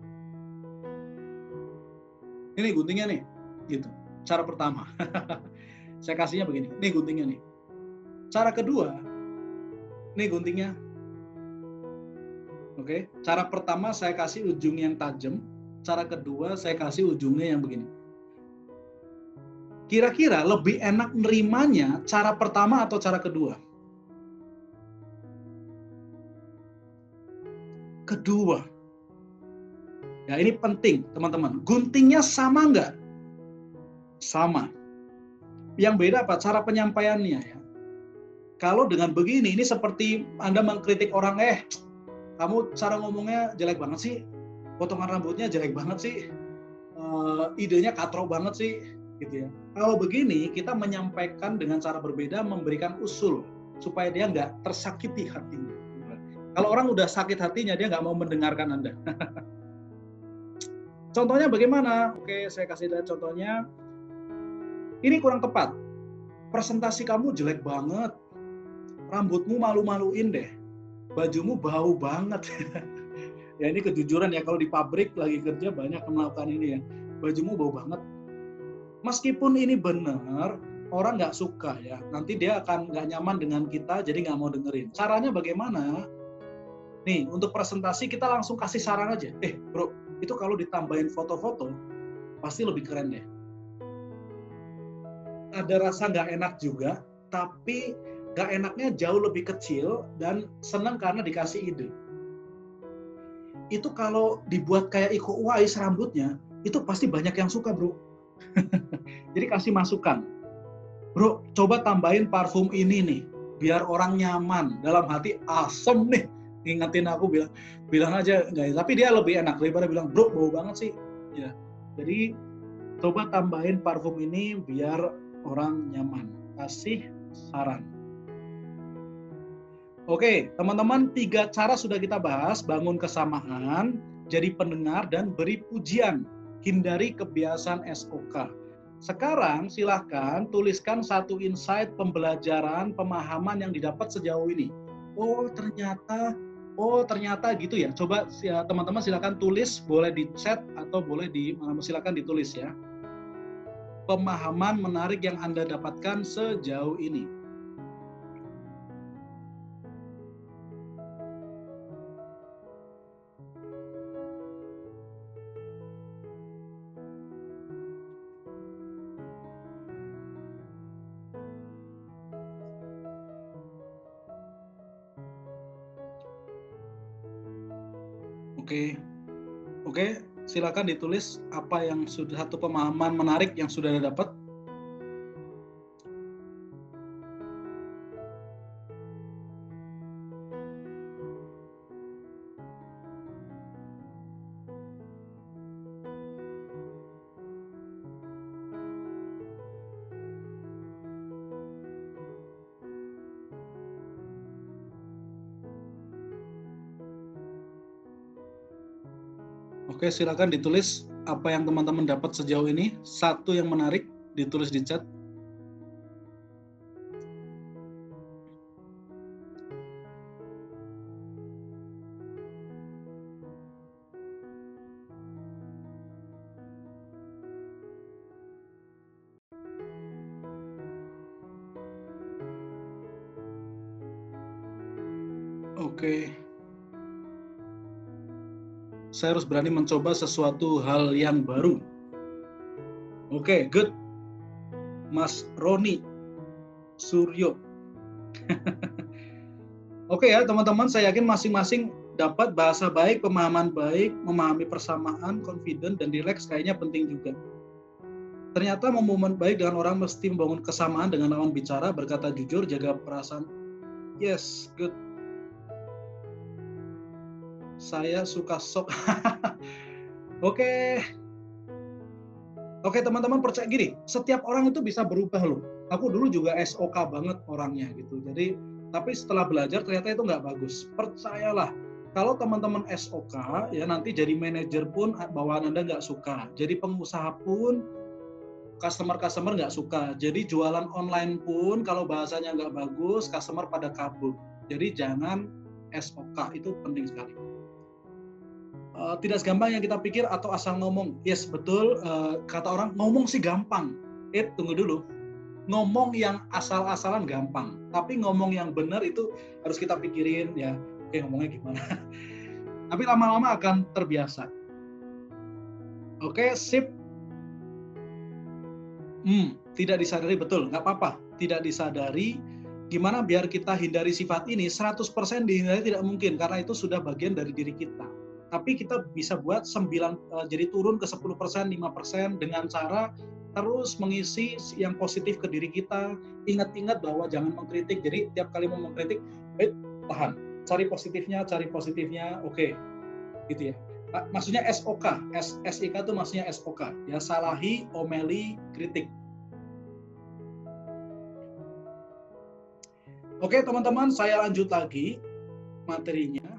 Ini guntingnya nih. Gitu. Cara pertama. Saya kasihnya begini. Nih guntingnya nih. Cara kedua. Nih guntingnya. Oke. Cara pertama saya kasih ujung yang tajam. Cara kedua saya kasih ujungnya yang begini. Kira-kira lebih enak nerimanya cara pertama atau cara kedua? Kedua. Ya, ini penting, teman-teman. Guntingnya sama nggak? Sama. Yang beda apa? Cara penyampaiannya ya. Kalau dengan begini, ini seperti Anda mengkritik orang, kamu cara ngomongnya jelek banget sih. potongan rambutnya jelek banget sih, idenya katro banget sih, gitu ya. Kalau begini kita menyampaikan dengan cara berbeda, memberikan usul supaya dia nggak tersakiti hatinya. Kalau orang udah sakit hatinya, dia nggak mau mendengarkan Anda. Contohnya bagaimana? Oke, saya kasih lihat contohnya. Ini kurang tepat. Presentasi kamu jelek banget. Rambutmu malu-maluin deh. Bajumu bau banget. Ya ini kejujuran ya, kalau di pabrik lagi kerja banyak yang melakukan ini ya. Bajumu bau banget. Meskipun ini benar, orang nggak suka ya. Nanti dia akan nggak nyaman dengan kita, jadi nggak mau dengerin. Caranya bagaimana? Nih, untuk presentasi kita langsung kasih saran aja. Bro, itu kalau ditambahin foto-foto, pasti lebih keren deh. Ada rasa nggak enak juga, tapi nggak enaknya jauh lebih kecil dan senang karena dikasih ide. Itu kalau dibuat kayak Iko Uwais rambutnya, itu pasti banyak yang suka, bro. Jadi kasih masukan. Bro, coba tambahin parfum ini nih, biar orang nyaman. Dalam hati, asem nih. Ngingetin aku, bilang aja, enggak, tapi dia lebih enak daripada bilang, bro, bau banget sih. Ya, jadi coba tambahin parfum ini biar orang nyaman. Kasih saran. Oke, teman-teman, 3 cara sudah kita bahas. Bangun kesamaan, jadi pendengar, dan beri pujian. Hindari kebiasaan SOK. Sekarang silahkan tuliskan 1 insight pembelajaran, pemahaman yang didapat sejauh ini. Oh ternyata gitu ya. Coba ya, teman-teman silahkan tulis, boleh di chat atau boleh silakan ditulis ya. Pemahaman menarik yang Anda dapatkan sejauh ini. Oke, silakan ditulis apa yang sudah, 1 pemahaman menarik yang sudah Anda dapat. Oke, silakan ditulis apa yang teman-teman dapat sejauh ini. 1 yang menarik, ditulis di chat. Oke. Saya harus berani mencoba sesuatu hal yang baru. Oke, good. Mas Roni Suryo. Oke ya teman-teman, saya yakin masing-masing dapat bahasa baik, pemahaman baik, memahami persamaan, confident, dan relax kayaknya penting juga. Ternyata momen baik dengan orang mesti membangun kesamaan dengan lawan bicara, berkata jujur, jaga perasaan. Yes, good. Saya suka sok. Oke, teman-teman percaya gini, setiap orang itu bisa berubah loh. Aku dulu juga SOK banget orangnya gitu. Jadi, tapi setelah belajar ternyata itu nggak bagus. Percayalah, kalau teman-teman SOK ya nanti jadi manajer pun bawaan Anda nggak suka. Jadi pengusaha pun customer nggak suka. Jadi jualan online pun kalau bahasanya nggak bagus, customer pada kabur. Jadi jangan SOK, itu penting sekali. Tidak segampang yang kita pikir atau asal ngomong. Yes, betul. Kata orang, ngomong sih gampang. Tunggu dulu. Ngomong yang asal-asalan gampang. Tapi ngomong yang benar itu harus kita pikirin ya. Oke, ngomongnya gimana. Tapi lama-lama akan terbiasa. Oke, sip. Tidak disadari, betul. Nggak apa-apa. Tidak disadari. Gimana biar kita hindari sifat ini? 100% dihindari tidak mungkin. Karena itu sudah bagian dari diri kita. Tapi kita bisa buat jadi turun ke 10%, 5% dengan cara terus mengisi yang positif ke diri kita. Ingat-ingat bahwa jangan mengkritik. Jadi tiap kali mau mengkritik, tahan. Cari positifnya, oke. Gitu ya. Maksudnya SOK. SIK itu maksudnya SOK. Ya, salahi, omeli, kritik. Oke, teman-teman, saya lanjut lagi materinya.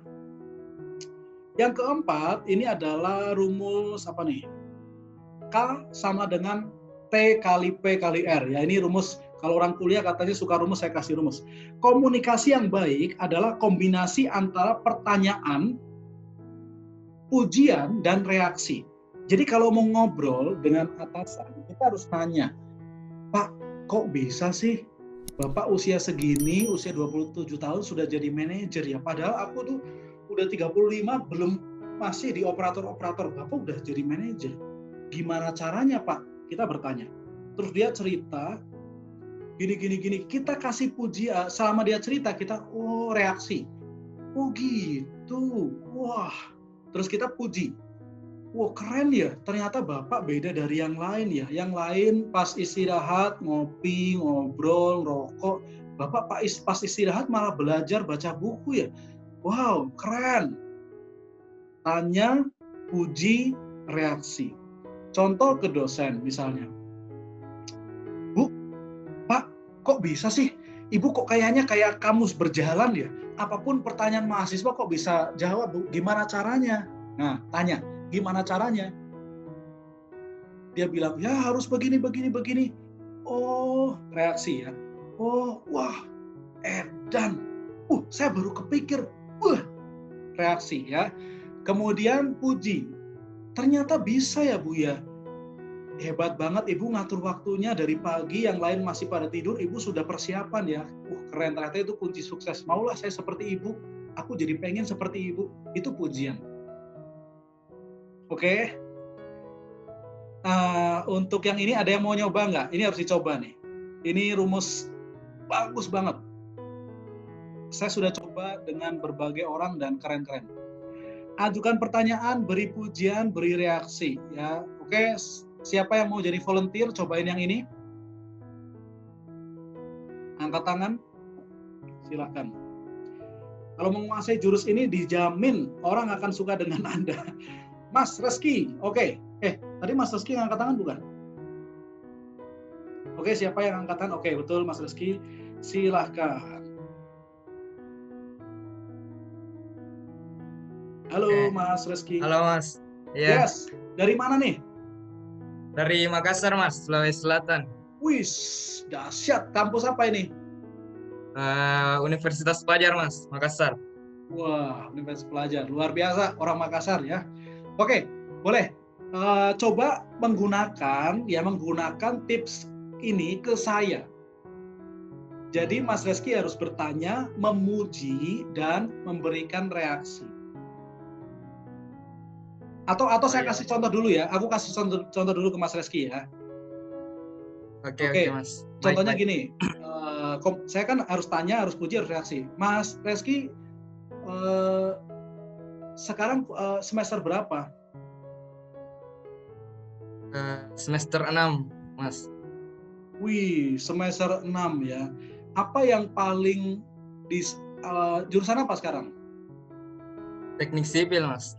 Yang keempat, ini adalah rumus apa nih? K sama dengan T kali P kali R. Ya, ini rumus, kalau orang kuliah katanya suka rumus, saya kasih rumus. Komunikasi yang baik adalah kombinasi antara pertanyaan, pujian, dan reaksi. Jadi kalau mau ngobrol dengan atasan, kita harus nanya, Pak, kok bisa sih Bapak usia segini, usia 27 tahun sudah jadi manajer ya? Padahal aku tuh udah 35, belum, masih di operator-operator. Bapak udah jadi manajer. Gimana caranya, Pak? Kita bertanya. Terus dia cerita, gini. Kita kasih puji, selama dia cerita, kita, reaksi. Oh gitu, wah. Terus kita puji. Wah, keren ya, ternyata Bapak beda dari yang lain ya. Yang lain pas istirahat, ngopi, ngobrol, rokok. Bapak pas istirahat malah belajar baca buku ya. Wow, keren. Tanya, puji, reaksi. Contoh ke dosen misalnya. Bu, Pak, kok bisa sih? Ibu kok kayaknya kayak kamus berjalan ya? Apapun pertanyaan mahasiswa kok bisa jawab, Bu? Gimana caranya? Nah, tanya, gimana caranya? Dia bilang, ya harus begini. Oh, reaksi ya. Oh, wah, edan. Saya baru kepikir. Reaksi ya. Kemudian puji. Ternyata bisa ya, Bu ya. Hebat banget Ibu ngatur waktunya dari pagi, yang lain masih pada tidur, Ibu sudah persiapan ya. Keren, ternyata itu kunci sukses. Maulah saya seperti Ibu. Aku jadi pengen seperti Ibu. Itu pujian. Oke. Untuk yang ini ada yang mau nyoba nggak? Ini harus dicoba nih. Ini rumus bagus banget. Saya sudah coba dengan berbagai orang dan keren-keren. Ajukan pertanyaan, beri pujian, beri reaksi. Ya, oke. Siapa yang mau jadi volunteer? Cobain yang ini. Angkat tangan. Silakan. Kalau menguasai jurus ini, dijamin orang akan suka dengan Anda. Mas Reski, oke. Tadi Mas Reski yang angkat tangan bukan? Oke, siapa yang angkat tangan? Oke, betul Mas Reski. Silahkan. Halo Mas Reski. Halo Mas. Ya. Yes. Dari mana nih? Dari Makassar Mas, Sulawesi Selatan. Wih, dahsyat. Kampus apa ini? Universitas Pelajar Mas, Makassar. Wah, Universitas Pelajar. Luar biasa orang Makassar ya. Oke, boleh. Coba menggunakan tips ini ke saya. Jadi Mas Reski harus bertanya, memuji, dan memberikan reaksi. Atau saya kasih contoh dulu ya. Aku kasih contoh dulu ke Mas Reski ya. Oke, Mas. Contohnya gini. Saya kan harus tanya, harus puji, harus reaksi. Mas Reski, sekarang semester berapa? Semester 6, Mas. Wih, semester 6 ya. Apa yang paling jurusan apa sekarang? Teknik sipil, Mas.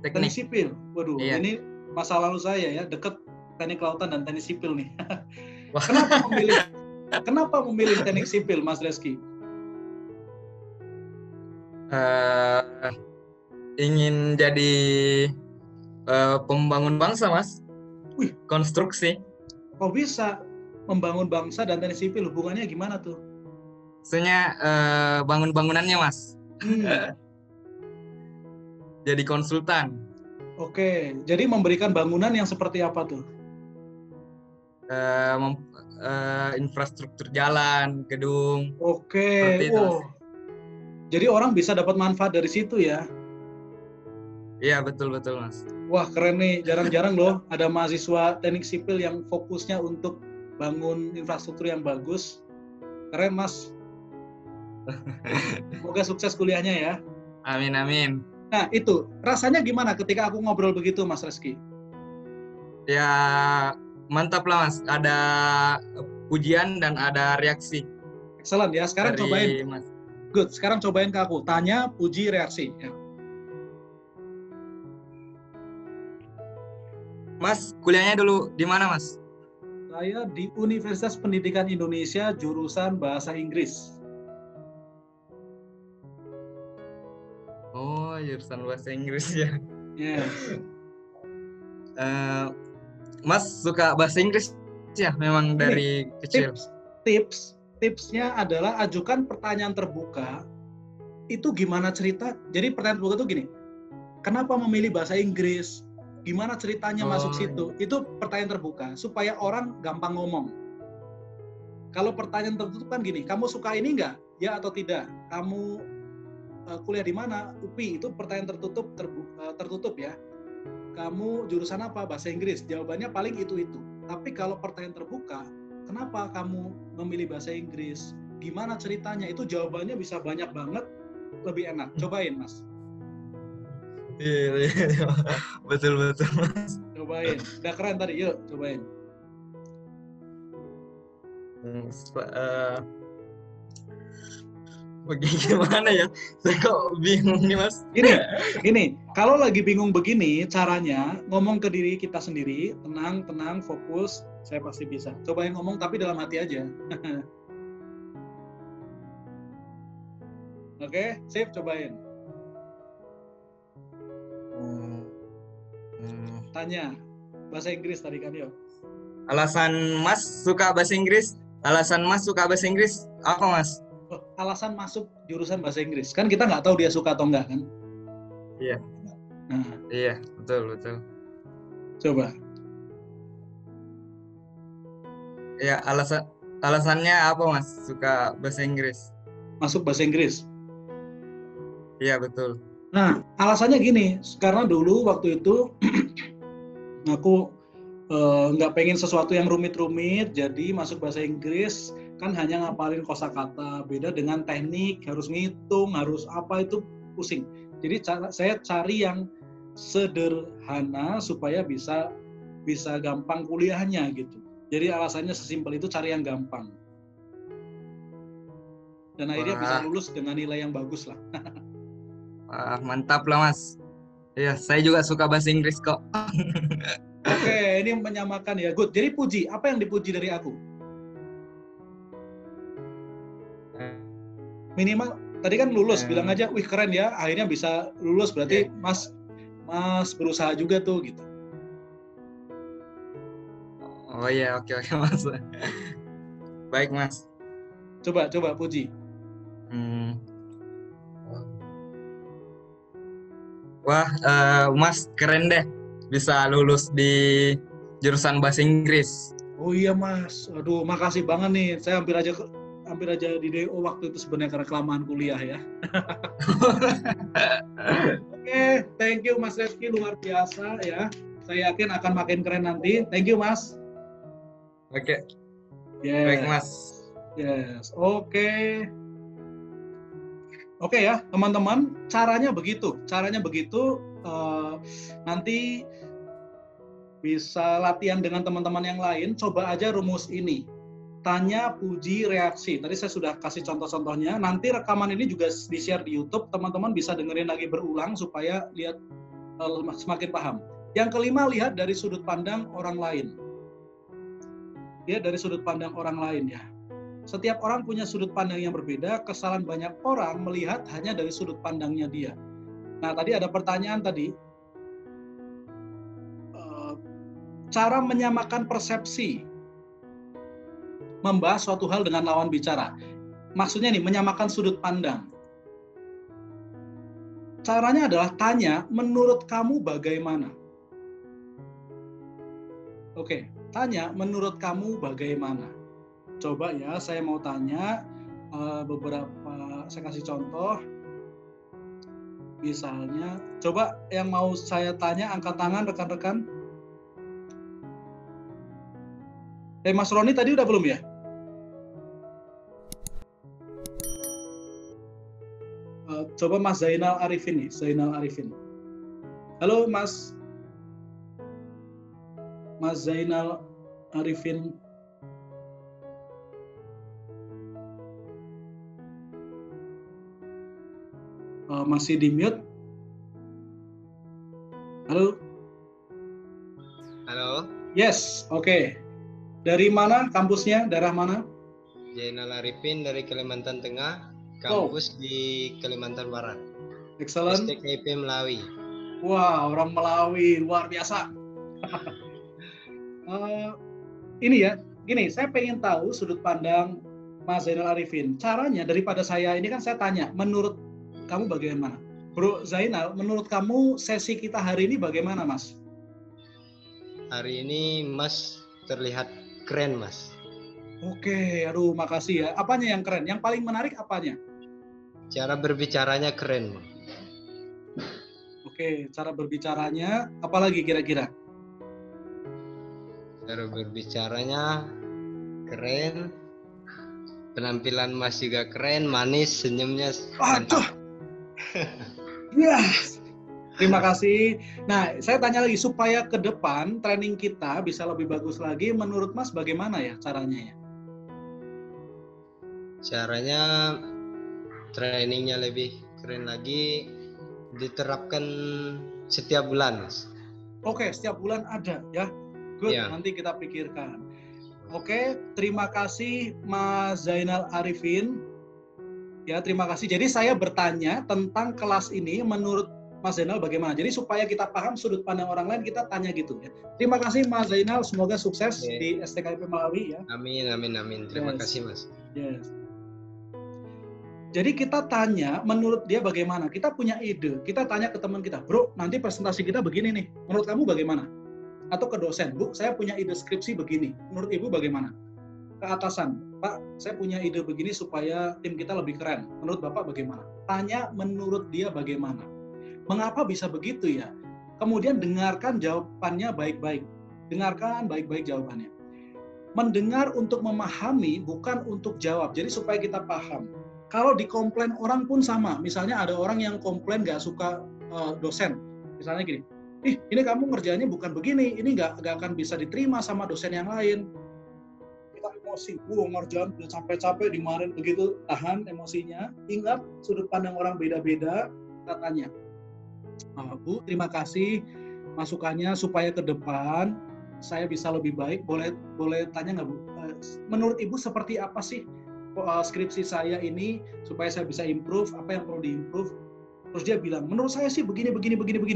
Teknik sipil. Waduh, iya. Ini masa lalu saya ya, deket teknik kelautan dan teknik sipil nih. Wah. Kenapa memilih teknik sipil, Mas Reski? Ingin jadi pembangun bangsa, Mas. Wih, konstruksi. Kok bisa membangun bangsa dan teknik sipil, hubungannya gimana tuh? Maksudnya bangun-bangunannya, Mas. Jadi konsultan. Oke, jadi memberikan bangunan yang seperti apa tuh? Infrastruktur jalan, gedung. Oke, jadi orang bisa dapat manfaat dari situ ya? Iya, betul Mas. Wah, keren nih, jarang-jarang loh ada mahasiswa teknik sipil yang fokusnya untuk bangun infrastruktur yang bagus. Keren Mas. Semoga sukses kuliahnya ya. Amin. Nah itu, rasanya gimana ketika aku ngobrol begitu Mas Reski? Ya, mantap lah Mas, ada pujian dan ada reaksi. Excellent ya, sekarang dari cobain. Mas. Good, sekarang cobain ke aku, tanya, puji, reaksi. Ya. Mas, kuliahnya dulu di mana, Mas? Saya di Universitas Pendidikan Indonesia, jurusan Bahasa Inggris. Oh, jurusan bahasa Inggris ya. Yes. Mas suka bahasa Inggris ya, memang dari kecil. Tipsnya adalah ajukan pertanyaan terbuka. Itu gimana cerita? Jadi pertanyaan terbuka itu gini. Kenapa memilih bahasa Inggris? Gimana ceritanya masuk situ? Itu pertanyaan terbuka supaya orang gampang ngomong. Kalau pertanyaan tertutup kan gini, kamu suka ini enggak? Ya atau tidak? Kamu kuliah di mana? UPI. Itu pertanyaan tertutup ya. Kamu jurusan apa? Bahasa Inggris. Jawabannya paling itu. Tapi kalau pertanyaan terbuka, kenapa kamu memilih bahasa Inggris? Gimana ceritanya? Itu jawabannya bisa banyak banget, lebih enak. Cobain, Mas. Iya. Betul, Mas. Cobain. Udah keren tadi, yuk cobain. Bagaimana ya? Saya kok bingung nih, Mas. Gini. Kalau lagi bingung begini, caranya ngomong ke diri kita sendiri, tenang, fokus. Saya pasti bisa. Cobain ngomong tapi dalam hati aja. Oke, sip, cobain. Tanya bahasa Inggris tadi kan, yuk. Alasan Mas suka bahasa Inggris? Apa, Mas? Alasan masuk jurusan bahasa Inggris. Kan kita nggak tahu dia suka atau enggak kan? Iya. Nah. Iya, betul. Coba. Ya, alasannya apa, Mas? Suka bahasa Inggris? Masuk bahasa Inggris? Iya, betul. Nah, alasannya gini. Karena dulu waktu itu aku nggak pengen sesuatu yang rumit-rumit, jadi masuk bahasa Inggris kan hanya ngapalin kosakata, beda dengan teknik, harus ngitung, harus apa, itu pusing. Jadi saya cari yang sederhana supaya bisa gampang kuliahnya gitu. Jadi alasannya sesimpel itu, cari yang gampang. Dan akhirnya bisa lulus dengan nilai yang bagus lah. Wah, mantap lah, Mas. Ya, saya juga suka bahasa Inggris kok. Oke, ini menyamakan ya. Good. Jadi puji, apa yang dipuji dari aku? Minimal tadi kan lulus, bilang aja, wih keren ya, akhirnya bisa lulus, berarti Mas berusaha juga tuh gitu. Oh iya, oke Mas. Baik, Mas. Coba puji. Wah, Mas keren deh, bisa lulus di jurusan bahasa Inggris. Oh iya, Mas. Aduh, makasih banget nih. Saya hampir aja di DO waktu itu sebenarnya karena kelamaan kuliah ya. Oke, thank you Mas Reski, luar biasa ya. Saya yakin akan makin keren nanti. Thank you, Mas. Oke. Yes. Baik, Mas. Yes. Oke ya, teman-teman, caranya begitu. Nanti bisa latihan dengan teman-teman yang lain. Coba aja rumus ini. Tanya, puji, reaksi. Tadi saya sudah kasih contoh-contohnya. Nanti rekaman ini juga di-share di YouTube. Teman-teman bisa dengerin lagi berulang supaya lihat semakin paham. Yang kelima, lihat dari sudut pandang orang lain. Lihat dari sudut pandang orang lain ya. Setiap orang punya sudut pandang yang berbeda. Kesalahan banyak orang melihat hanya dari sudut pandangnya dia. Nah, tadi ada pertanyaan tadi. Cara menyamakan persepsi. Membahas suatu hal dengan lawan bicara. Maksudnya nih, menyamakan sudut pandang. Caranya adalah tanya, menurut kamu bagaimana? Oke, tanya, menurut kamu bagaimana? Coba ya, saya mau tanya beberapa, saya kasih contoh. Misalnya, coba yang mau saya tanya, angkat tangan rekan-rekan. Mas Roni tadi udah belum ya? Coba Mas Zainal Arifin nih, Zainal Arifin. Halo Mas Zainal Arifin. Masih di mute? Halo. Halo. Yes, oke. Dari mana kampusnya? Daerah mana? Zainal Arifin dari Kalimantan Tengah, kampus di Kalimantan Barat. Excellent. STKIP Melawi. Wah, orang Melawi, luar biasa. Ini ya, gini, saya pengen tahu sudut pandang Mas Zainal Arifin. Caranya daripada saya, ini kan saya tanya, menurut kamu bagaimana? Bro Zainal, menurut kamu sesi kita hari ini bagaimana, Mas? Hari ini Mas terlihat keren, Mas. Oke, aduh makasih ya. Apanya yang keren? Yang paling menarik apanya? Cara berbicaranya keren, Mas. Oke, cara berbicaranya, apalagi kira-kira? Cara berbicaranya keren. Penampilan Mas juga keren, manis, senyumnya mantap. Yes. Terima kasih. Nah, saya tanya lagi, supaya ke depan training kita bisa lebih bagus lagi, menurut Mas bagaimana ya caranya ya? Caranya trainingnya lebih keren lagi, diterapkan setiap bulan, Mas. Oke, setiap bulan ada ya. Good, Ya. nanti kita pikirkan. Oke, terima kasih Mas Zainal Arifin. Ya, terima kasih. Jadi saya bertanya tentang kelas ini menurut Mas Zainal bagaimana. Jadi supaya kita paham sudut pandang orang lain, kita tanya gitu ya. Terima kasih Mas Zainal, semoga sukses di STKIP Melawi ya. Amin, amin, amin. Terima kasih, Mas. Yes. Jadi kita tanya menurut dia bagaimana. Kita punya ide, kita tanya ke teman kita, bro, nanti presentasi kita begini nih. Menurut kamu bagaimana? Atau ke dosen, bu, saya punya ide skripsi begini. Menurut ibu bagaimana? Ke atasan, Pak, saya punya ide begini supaya tim kita lebih keren. Menurut Bapak bagaimana? Tanya menurut dia bagaimana. Mengapa bisa begitu ya? Kemudian dengarkan jawabannya baik-baik. Dengarkan baik-baik jawabannya. Mendengar untuk memahami, bukan untuk jawab. Jadi supaya kita paham. Kalau dikomplain orang pun sama. Misalnya ada orang yang komplain nggak suka dosen. Misalnya gini, ini kamu ngerjainnya bukan begini. Ini nggak akan bisa diterima sama dosen yang lain. Kita emosi, ngerjain udah capek-capek, dimarahin begitu, tahan emosinya. Ingat, sudut pandang orang beda-beda. Kita tanya, Bu, terima kasih masukannya supaya ke depan saya bisa lebih baik. Boleh tanya nggak, Bu? Menurut Ibu seperti apa sih skripsi saya ini supaya saya bisa improve? Apa yang perlu diimprove? Terus dia bilang, menurut saya sih begini.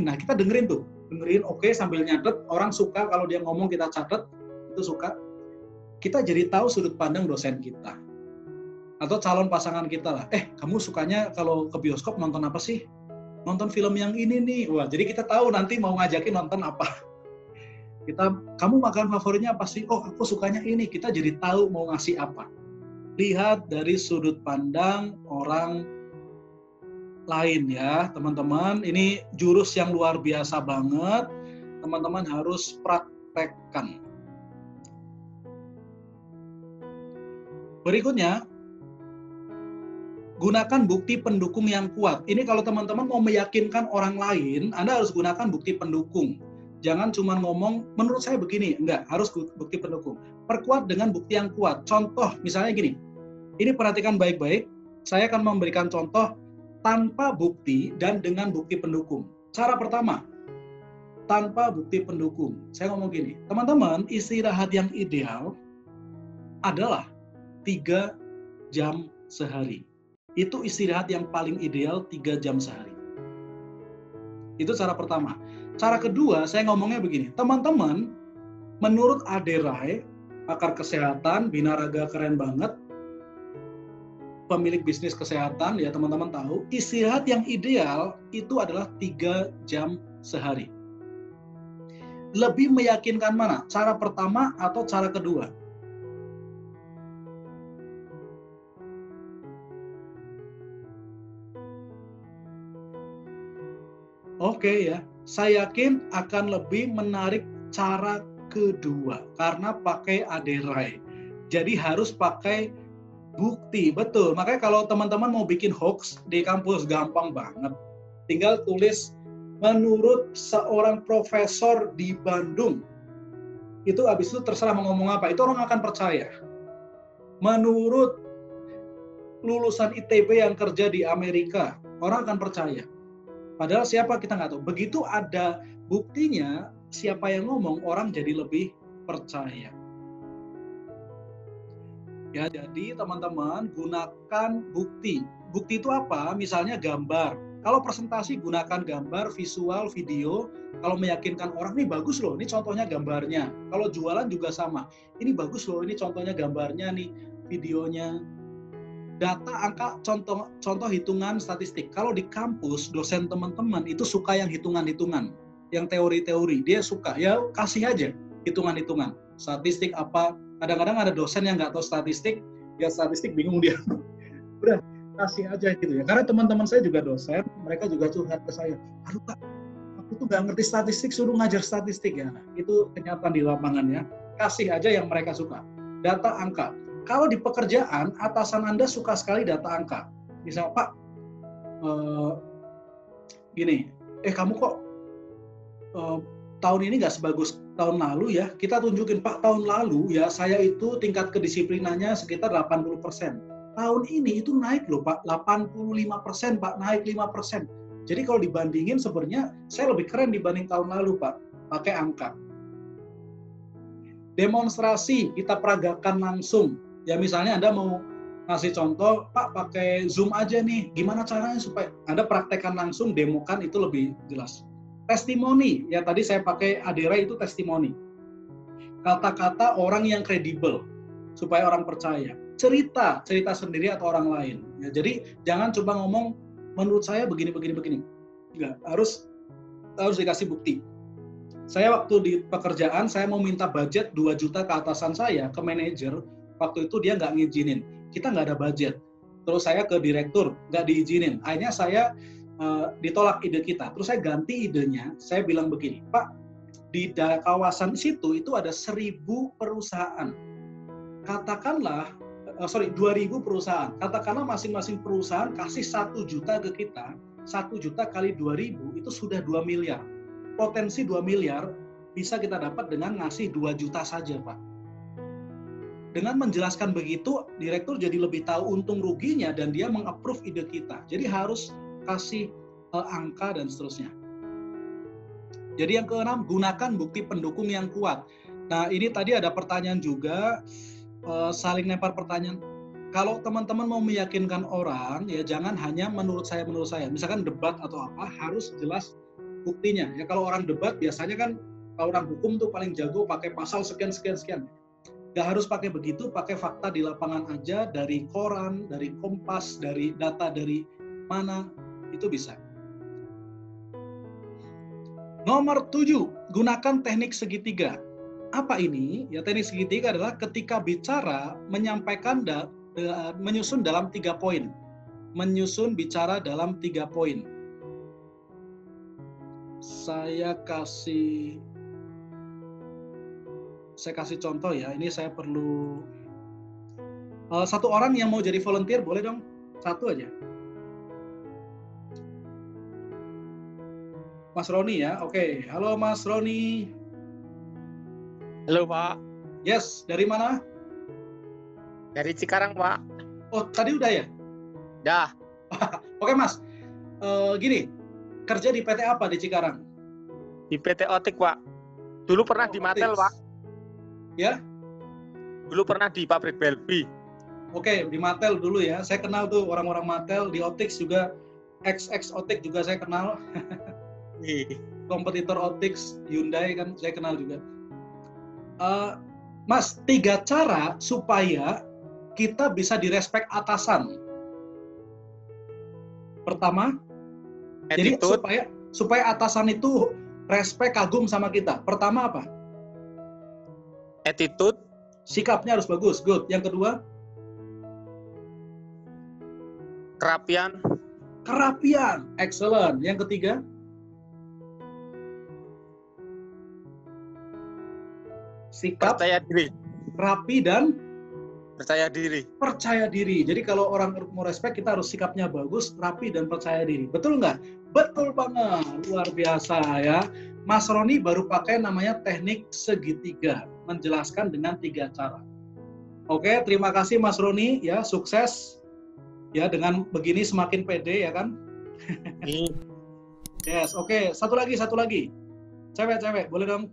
Nah, kita dengerin tuh. Dengerin, oke, sambil nyatet. Orang suka kalau dia ngomong kita catat. Itu suka. Kita jadi tahu sudut pandang dosen kita. Atau calon pasangan kita lah. Kamu sukanya kalau ke bioskop nonton apa sih? Nonton film yang ini nih. Wah, jadi kita tahu nanti mau ngajakin nonton apa. Kamu makan favoritnya apa sih? Oh, aku sukanya ini. Kita jadi tahu mau ngasih apa. Lihat dari sudut pandang orang lain ya, teman-teman. Ini jurus yang luar biasa banget. Teman-teman harus praktekkan. Berikutnya, gunakan bukti pendukung yang kuat. Ini kalau teman-teman mau meyakinkan orang lain, Anda harus gunakan bukti pendukung. Jangan cuma ngomong, menurut saya begini. Enggak, harus bukti pendukung. Perkuat dengan bukti yang kuat. Contoh, misalnya gini. Ini perhatikan baik-baik. Saya akan memberikan contoh tanpa bukti dan dengan bukti pendukung. Cara pertama, tanpa bukti pendukung. Saya ngomong gini, teman-teman, istirahat yang ideal adalah 3 jam sehari. Itu istirahat yang paling ideal 3 jam sehari. Itu cara pertama. Cara kedua, saya ngomongnya begini. Teman-teman, menurut Aderai, pakar kesehatan, binaraga keren banget, pemilik bisnis kesehatan, ya teman-teman tahu, istirahat yang ideal itu adalah 3 jam sehari. Lebih meyakinkan mana? Cara pertama atau cara kedua? Oke ya, saya yakin akan lebih menarik cara kedua karena pakai Aderai. Jadi harus pakai bukti, betul. Makanya kalau teman-teman mau bikin hoax di kampus gampang banget. Tinggal tulis menurut seorang profesor di Bandung. Itu habis itu terserah mau ngomong apa, itu orang akan percaya. Menurut lulusan ITB yang kerja di Amerika, orang akan percaya. Padahal siapa kita nggak tahu. Begitu ada buktinya, siapa yang ngomong, orang jadi lebih percaya. Ya, jadi teman-teman gunakan bukti. Bukti itu apa? Misalnya gambar. Kalau presentasi gunakan gambar, visual, video. Kalau meyakinkan orang, ini bagus loh, ini contohnya gambarnya. Kalau jualan juga sama. Ini bagus loh, ini contohnya gambarnya nih, videonya. Data, angka, contoh hitungan, statistik. Kalau di kampus, dosen teman-teman itu suka yang hitungan-hitungan. Yang teori-teori, dia suka. Ya kasih aja hitungan-hitungan. Statistik apa. Kadang-kadang ada dosen yang nggak tahu statistik, ya statistik bingung dia. Udah, kasih aja gitu ya. Karena teman-teman saya juga dosen, mereka juga curhat ke saya. Aduh Kak, aku tuh nggak ngerti statistik, suruh ngajar statistik ya. Itu kenyataan di lapangan ya. Kasih aja yang mereka suka. Data, angka. Kalau di pekerjaan, atasan Anda suka sekali data angka. Misal, Pak, gini, kamu kok tahun ini nggak sebagus tahun lalu ya. Kita tunjukin, Pak, tahun lalu ya saya itu tingkat kedisiplinannya sekitar 80%. Tahun ini itu naik loh Pak, 85% Pak, naik 5%. Jadi kalau dibandingin sebenarnya saya lebih keren dibanding tahun lalu Pak, pakai angka. Demonstrasi, kita peragakan langsung. Ya misalnya Anda mau ngasih contoh, Pak pakai Zoom aja nih, gimana caranya supaya Anda praktekkan langsung, demokan itu lebih jelas. Testimoni, ya tadi saya pakai Adera itu testimoni. Kata-kata orang yang kredibel, supaya orang percaya. Cerita sendiri atau orang lain. Ya, jadi jangan coba ngomong, menurut saya begini. Enggak, harus dikasih bukti. Saya waktu di pekerjaan, saya mau minta budget 2 juta ke atasan saya, ke manajer, waktu itu dia nggak ngizinin. Kita nggak ada budget. Terus saya ke direktur, nggak diizinin. Akhirnya saya ditolak ide kita. Terus saya ganti idenya, saya bilang begini, Pak, di kawasan situ itu ada 1.000 perusahaan. Katakanlah, 2.000 perusahaan. Katakanlah masing-masing perusahaan kasih 1 juta ke kita, 1 juta kali 2.000 itu sudah 2 miliar. Potensi 2 miliar bisa kita dapat dengan ngasih 2 juta saja, Pak. Dengan menjelaskan begitu, direktur jadi lebih tahu untung ruginya dan dia meng-approve ide kita. Jadi harus kasih angka dan seterusnya. Jadi yang keenam, gunakan bukti pendukung yang kuat. Nah ini tadi ada pertanyaan juga, saling lempar pertanyaan. Kalau teman-teman mau meyakinkan orang, ya jangan hanya menurut saya. Misalkan debat atau apa, harus jelas buktinya. Ya kalau orang debat biasanya kan, kalau orang hukum tuh paling jago pakai pasal sekian. Gak harus pakai begitu, pakai fakta di lapangan aja, dari koran, dari Kompas, dari data dari mana, itu bisa. Nomor 7, gunakan teknik segitiga. Apa ini? Ya teknik segitiga adalah ketika bicara, menyampaikan, menyusun dalam 3 poin. Menyusun bicara dalam 3 poin. Saya kasih contoh ya. Ini saya perlu 1 orang yang mau jadi volunteer, boleh dong? 1 aja. Mas Roni ya, oke. Halo Mas Roni. Halo Pak. Yes, dari mana? Dari Cikarang Pak. Oh, tadi udah ya? Dah. Oke Mas, gini, kerja di PT apa di Cikarang? Di PT Otik Pak. Dulu pernah di Mattel Pak. Ya? Dulu pernah di pabrik Belbi. Oke, di Mattel dulu ya. Saya kenal tuh orang-orang Mattel, di Otix juga, XX Otik juga saya kenal. Kompetitor Otix, Hyundai kan saya kenal juga. Mas, 3 cara supaya kita bisa direspek atasan. Pertama, jadi supaya atasan itu respek, kagum sama kita. Pertama apa? Attitude. Sikapnya harus bagus, good. Yang kedua? Kerapian, excellent. Yang ketiga? Sikap, percaya diri, rapi dan percaya diri. Jadi kalau orang mau respect, kita harus sikapnya bagus, rapi dan percaya diri. Betul nggak? Betul banget, luar biasa ya. Mas Roni baru pakai namanya teknik segitiga, menjelaskan dengan 3 cara. Oke, terima kasih Mas Roni ya, sukses. Ya dengan begini semakin pede ya kan? Yes, oke. Satu lagi. Cewek, boleh dong?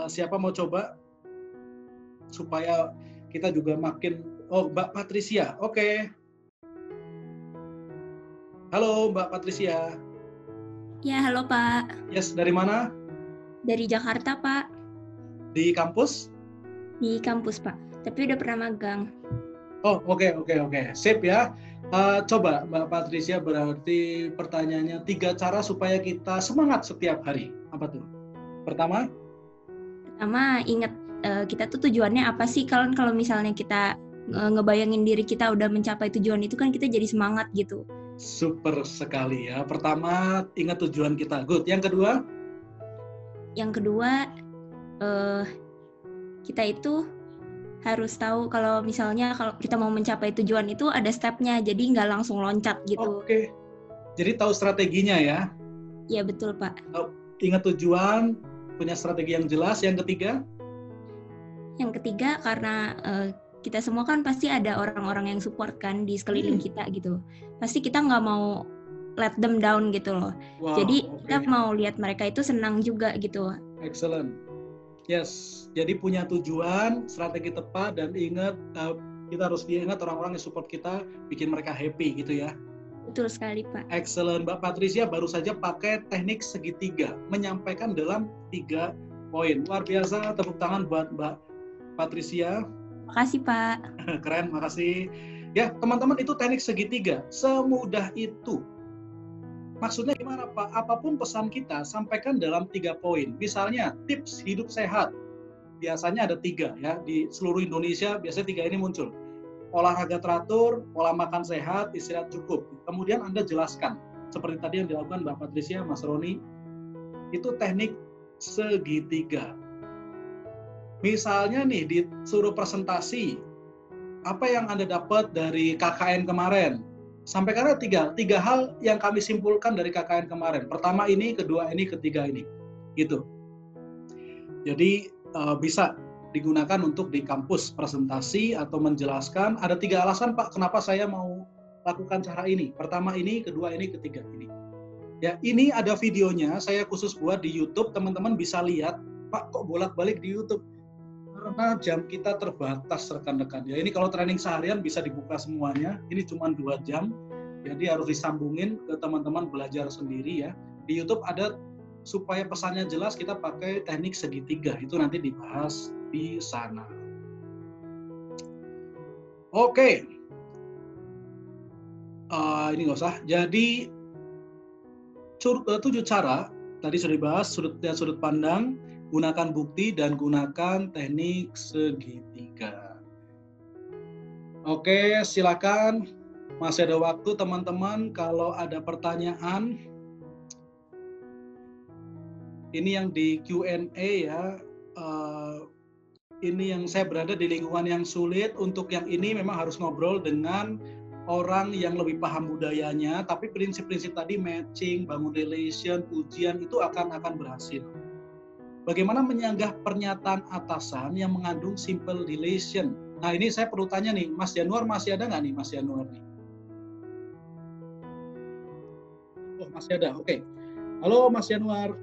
siapa mau coba supaya kita juga makin. Oh, Mbak Patricia. Oke. Halo Mbak Patricia. Ya, halo Pak. Yes, dari mana? Dari Jakarta, Pak. Di kampus? Di kampus, Pak. Tapi udah pernah magang. Oh, oke. Sip ya. Coba Mbak Patricia, berarti pertanyaannya 3 cara supaya kita semangat setiap hari. Apa tuh? Pertama, ingat kita tuh tujuannya apa sih? Kalau misalnya kita ngebayangin diri kita udah mencapai tujuan itu kan kita jadi semangat gitu. Super sekali ya. Pertama, ingat tujuan kita. Good. Yang kedua? Yang kedua, kita itu harus tahu kalau misalnya kalau kita mau mencapai tujuan itu ada stepnya, jadi nggak langsung loncat gitu. Oke. Jadi tahu strateginya ya? Iya betul Pak. Ingat tujuan, punya strategi yang jelas. Yang ketiga? Yang ketiga karena kita semua kan pasti ada orang-orang yang support kan di sekeliling kita gitu. Pasti kita nggak mau let them down gitu loh. Wow, jadi kita mau lihat mereka itu senang juga gitu. Excellent. Yes, jadi punya tujuan, strategi tepat, dan ingat kita harus diingat orang-orang yang support kita, bikin mereka happy gitu ya. Betul sekali Pak. Excellent. Mbak Patricia baru saja pakai teknik segitiga, menyampaikan dalam 3 poin. Luar biasa, tepuk tangan buat Mbak Patricia. Makasih Pak. Keren, makasih. Ya teman-teman, itu teknik segitiga, semudah itu. Maksudnya gimana Pak? Apapun pesan kita, sampaikan dalam 3 poin. Misalnya, tips hidup sehat. Biasanya ada 3 ya. Di seluruh Indonesia biasanya 3 ini muncul. Olahraga teratur, pola makan sehat, istirahat cukup. Kemudian Anda jelaskan. Seperti tadi yang dilakukan Mbak Patricia, Mas Roni. Itu teknik segitiga. Misalnya nih, disuruh presentasi. Apa yang Anda dapat dari KKN kemarin? Sampaikan 3 hal yang kami simpulkan dari KKN kemarin. Pertama ini, kedua ini, ketiga ini. Gitu. Jadi bisa digunakan untuk di kampus presentasi atau menjelaskan. Ada 3 alasan Pak kenapa saya mau lakukan cara ini. Pertama ini, kedua ini, ketiga ini. Ya, ini ada videonya, saya khusus buat di YouTube, teman-teman bisa lihat. Pak kok bolak-balik di YouTube? Karena jam kita terbatas rekan-rekan. Ya, ini kalau training seharian bisa dibuka semuanya. Ini cuma 2 jam. Jadi harus disambungin ke teman-teman belajar sendiri ya. Di YouTube ada, supaya pesannya jelas, kita pakai teknik segitiga. Itu nanti dibahas di sana. Oke. Ini nggak usah. Jadi 7 cara tadi sudah dibahas, sudut pandang, gunakan bukti, dan gunakan teknik segitiga. Oke, silakan. Masih ada waktu teman-teman, kalau ada pertanyaan. Ini yang di Q&A ya. Ini yang saya berada di lingkungan yang sulit. Untuk yang ini memang harus ngobrol dengan orang yang lebih paham budayanya, tapi prinsip-prinsip tadi matching, bangun relation, ujian itu akan berhasil. Bagaimana menyanggah pernyataan atasan yang mengandung simple relation? Nah ini saya perlu tanya nih, Mas Januar masih ada nggak nih Mas Januar nih? Oh masih ada, oke. Halo Mas Januar.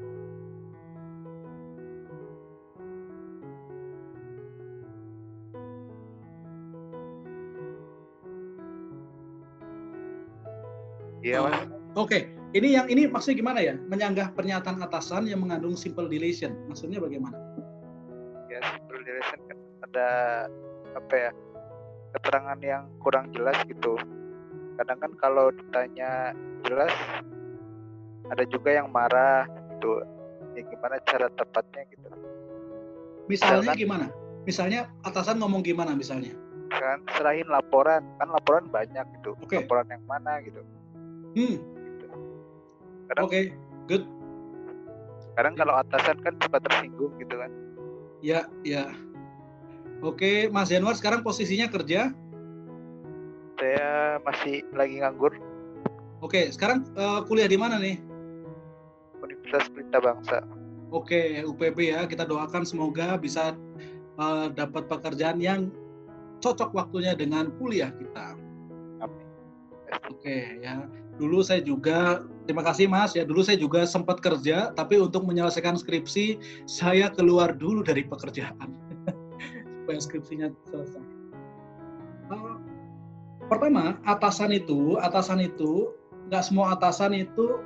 Iya Mas. Oke. Ini maksudnya gimana ya? Menyanggah pernyataan atasan yang mengandung simple relation. Maksudnya bagaimana? Ya, simple relation kan ada keterangan yang kurang jelas gitu. Kadang kan kalau ditanya jelas, ada juga yang marah gitu. Ya gimana cara tepatnya gitu. Misalnya gimana? Misalnya atasan ngomong gimana misalnya? Kan serahin laporan, kan laporan banyak gitu. Okay. Laporan yang mana gitu. Oke, good. Kadang kalau atasan kan suka tersinggung gitu kan. Ya. Oke, Mas Januar sekarang posisinya kerja? Saya masih lagi nganggur. Oke, sekarang kuliah di mana nih? Universitas Pelita Bangsa. Oke, UPB ya. Kita doakan semoga bisa dapat pekerjaan yang cocok waktunya dengan kuliah kita. Amin. Oke, ya. Dulu saya juga Terima kasih Mas. Ya dulu saya juga sempat kerja, tapi untuk menyelesaikan skripsi saya keluar dulu dari pekerjaan supaya skripsinya selesai. Pertama, atasan itu nggak semua atasan itu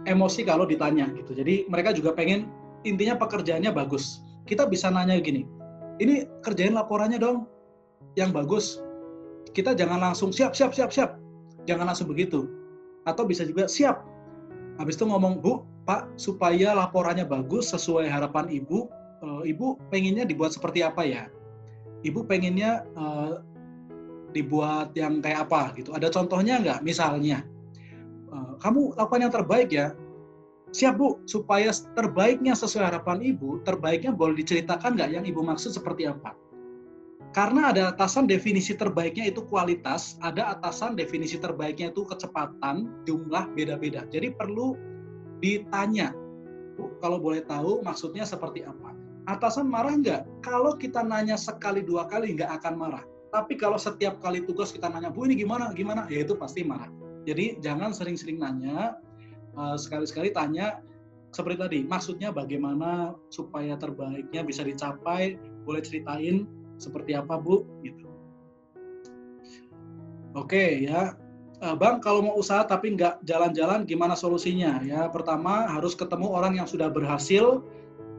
emosi kalau ditanya gitu. Jadi mereka juga pengen intinya pekerjaannya bagus. Kita bisa nanya gini, ini kerjain laporannya dong yang bagus. Kita jangan langsung siap. Jangan langsung begitu. Atau bisa juga siap. Habis itu ngomong, Bu, Pak, supaya laporannya bagus sesuai harapan Ibu, Ibu pengennya dibuat seperti apa ya? Ibu pengennya dibuat yang kayak apa gitu. Ada contohnya nggak? Misalnya, kamu lakukan yang terbaik ya. Siap Bu, supaya terbaiknya sesuai harapan Ibu, terbaiknya boleh diceritakan nggak yang Ibu maksud seperti apa? Karena ada atasan definisi terbaiknya itu kualitas, ada atasan definisi terbaiknya itu kecepatan, jumlah beda-beda. Jadi perlu ditanya, Bu, kalau boleh tahu maksudnya seperti apa. Atasan marah nggak? Kalau kita nanya sekali dua kali nggak akan marah. Tapi kalau setiap kali tugas kita nanya, Bu ini gimana? Ya itu pasti marah. Jadi jangan sering-sering nanya, sekali-sekali tanya seperti tadi, maksudnya bagaimana supaya terbaiknya bisa dicapai, boleh ceritain seperti apa Bu? Gitu. Oke ya, Bang kalau mau usaha tapi nggak jalan-jalan gimana solusinya? Ya pertama harus ketemu orang yang sudah berhasil.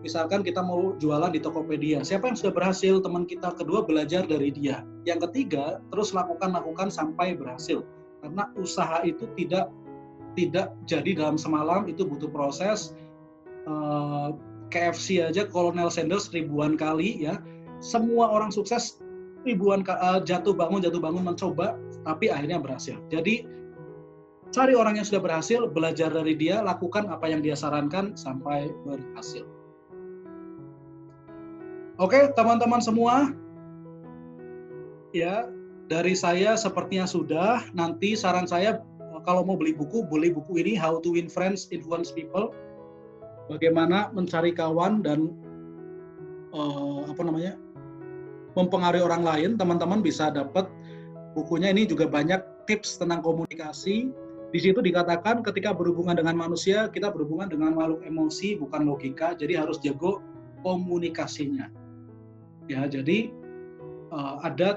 Misalkan kita mau jualan di Tokopedia, siapa yang sudah berhasil? Teman kita. Kedua, belajar dari dia. Yang ketiga, terus lakukan sampai berhasil. Karena usaha itu tidak jadi dalam semalam, itu butuh proses. KFC aja Colonel Sanders ribuan kali ya. Semua orang sukses ribuan jatuh bangun mencoba, tapi akhirnya berhasil. Jadi cari orang yang sudah berhasil, belajar dari dia, lakukan apa yang dia sarankan sampai berhasil. Oke, teman-teman semua, ya dari saya sepertinya sudah. Nanti saran saya kalau mau beli buku ini How to Win Friends, Influence People. Bagaimana mencari kawan dan mempengaruhi orang lain. Teman-teman bisa dapat bukunya, ini juga banyak tips tentang komunikasi. Di situ dikatakan ketika berhubungan dengan manusia, kita berhubungan dengan makhluk emosi, bukan logika. Jadi harus jago komunikasinya. Ya, jadi ada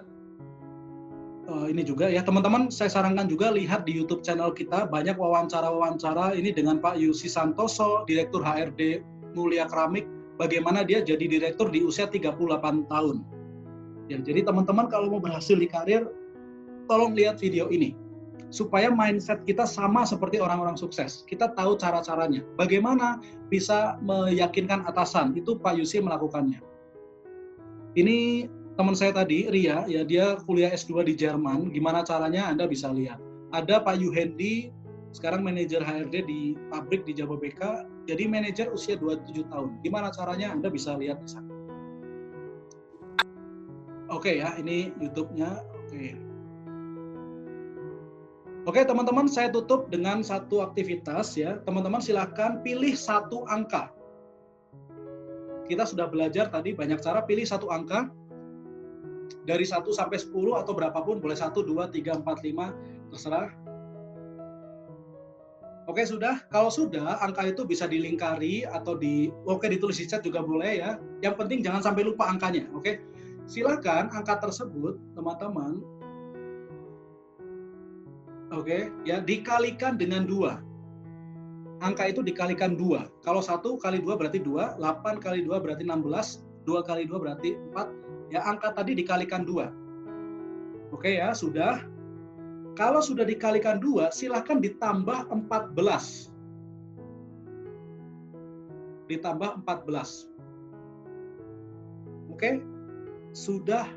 ini juga ya teman-teman, saya sarankan juga lihat di YouTube channel kita banyak wawancara ini dengan Pak Yusi Santoso, Direktur HRD Mulia Keramik, bagaimana dia jadi direktur di usia 38 tahun. Ya, jadi teman-teman kalau mau berhasil di karir, tolong lihat video ini supaya mindset kita sama seperti orang-orang sukses. Kita tahu cara-caranya. Bagaimana bisa meyakinkan atasan? Itu Pak Yusi melakukannya. Ini teman saya tadi, Ria, ya dia kuliah S2 di Jerman. Gimana caranya Anda bisa lihat. Ada Pak Yuhendi, sekarang manajer HRD di pabrik di Jababeka, jadi manajer usia 27 tahun. Gimana caranya Anda bisa lihat di sana. Oke ya, ini YouTube-nya. Oke teman-teman, saya tutup dengan satu aktivitas ya. Teman-teman silahkan pilih satu angka. Kita sudah belajar tadi banyak cara, pilih satu angka. Dari 1 sampai 10 atau berapapun, boleh 1, 2, 3, 4, 5, terserah. Oke sudah, kalau sudah angka itu bisa dilingkari atau ditulis di chat juga boleh ya. Yang penting jangan sampai lupa angkanya, oke? Silakan angka tersebut teman-teman, oke, ya dikalikan dengan 2. Angka itu dikalikan 2. Kalau 1 kali 2 berarti 2, 8 kali 2 berarti 16, 2 kali 2 berarti 4. Ya, angka tadi dikalikan 2. Oke ya, sudah. Kalau sudah dikalikan 2, silahkan ditambah 14. Ditambah 14. Oke. Sudah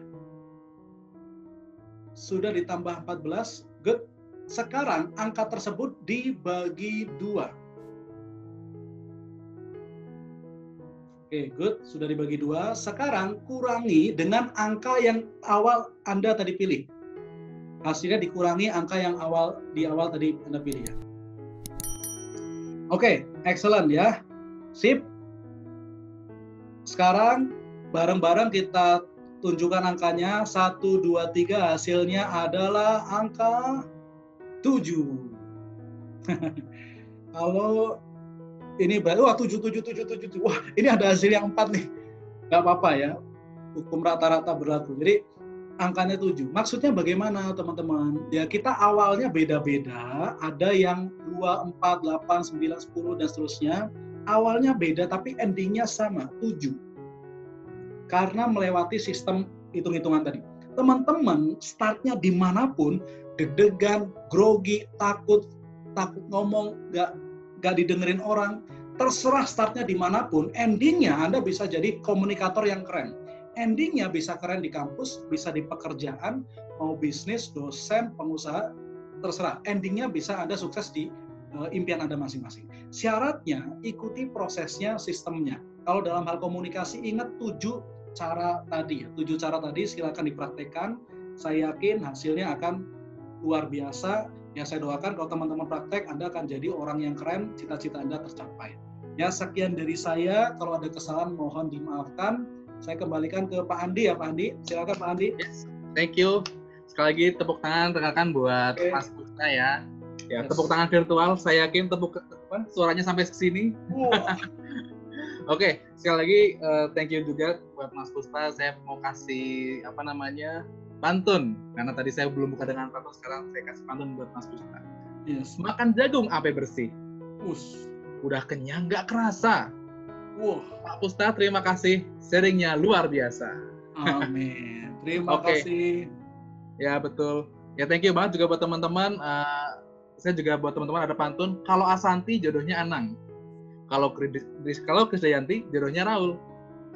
ditambah 14. Good. Sekarang angka tersebut dibagi 2. Oke, good. Sudah dibagi 2. Sekarang kurangi dengan angka yang awal Anda tadi pilih. Hasilnya dikurangi angka yang di awal tadi Anda pilih ya. Oke, excellent ya. Sip. Sekarang bareng-bareng kita tunjukkan angkanya. 1, 2, 3. Hasilnya adalah angka 7. Kalau ini baru 7. Wah, ini ada hasil yang 4 nih. Nggak apa-apa ya. Hukum rata-rata berlaku. Jadi angkanya 7. Maksudnya bagaimana teman-teman? Ya kita awalnya beda-beda. Ada yang 2, 4, 8, 9, 10 dan seterusnya. Awalnya beda tapi endingnya sama, 7. Karena melewati sistem hitung-hitungan tadi. Teman-teman startnya dimanapun, deg-degan, grogi, takut ngomong, nggak didengerin orang, terserah startnya dimanapun, endingnya Anda bisa jadi komunikator yang keren. Endingnya bisa keren di kampus, bisa di pekerjaan, mau bisnis, dosen, pengusaha, terserah. Endingnya bisa Anda sukses di impian Anda masing-masing. Syaratnya ikuti prosesnya, sistemnya. Kalau dalam hal komunikasi ingat 7 cara tadi ya. 7 cara tadi silakan dipraktekkan. Saya yakin hasilnya akan luar biasa. Ya saya doakan kalau teman-teman praktek Anda akan jadi orang yang keren, cita-cita Anda tercapai. Ya sekian dari saya. Kalau ada kesalahan mohon dimaafkan. Saya kembalikan ke Pak Andi ya Pak Andi. Silakan Pak Andi. Yes. Thank you. Sekali lagi tepuk tangan rekan-rekan buat Mas Pusta ya. Ya, yes. Tepuk tangan virtual. Saya yakin suaranya sampai ke sini. Oke, sekali lagi thank you juga buat Mas Pusta. Saya mau kasih pantun. Karena tadi saya belum buka dengan pantun, sekarang saya kasih pantun buat Mas Pusta. Yes. Makan jagung sampai bersih. Udah kenyang nggak kerasa. Pak Pusta, terima kasih. Sharingnya luar biasa. Amin. Terima kasih. Ya betul. Ya thank you banget juga buat teman-teman. Saya juga buat teman-teman ada pantun. Kalau Asanti jodohnya Anang. Kalau Krisdayanti jodohnya Raul.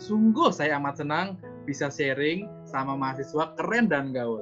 Sungguh saya amat senang bisa sharing sama mahasiswa keren dan gaul.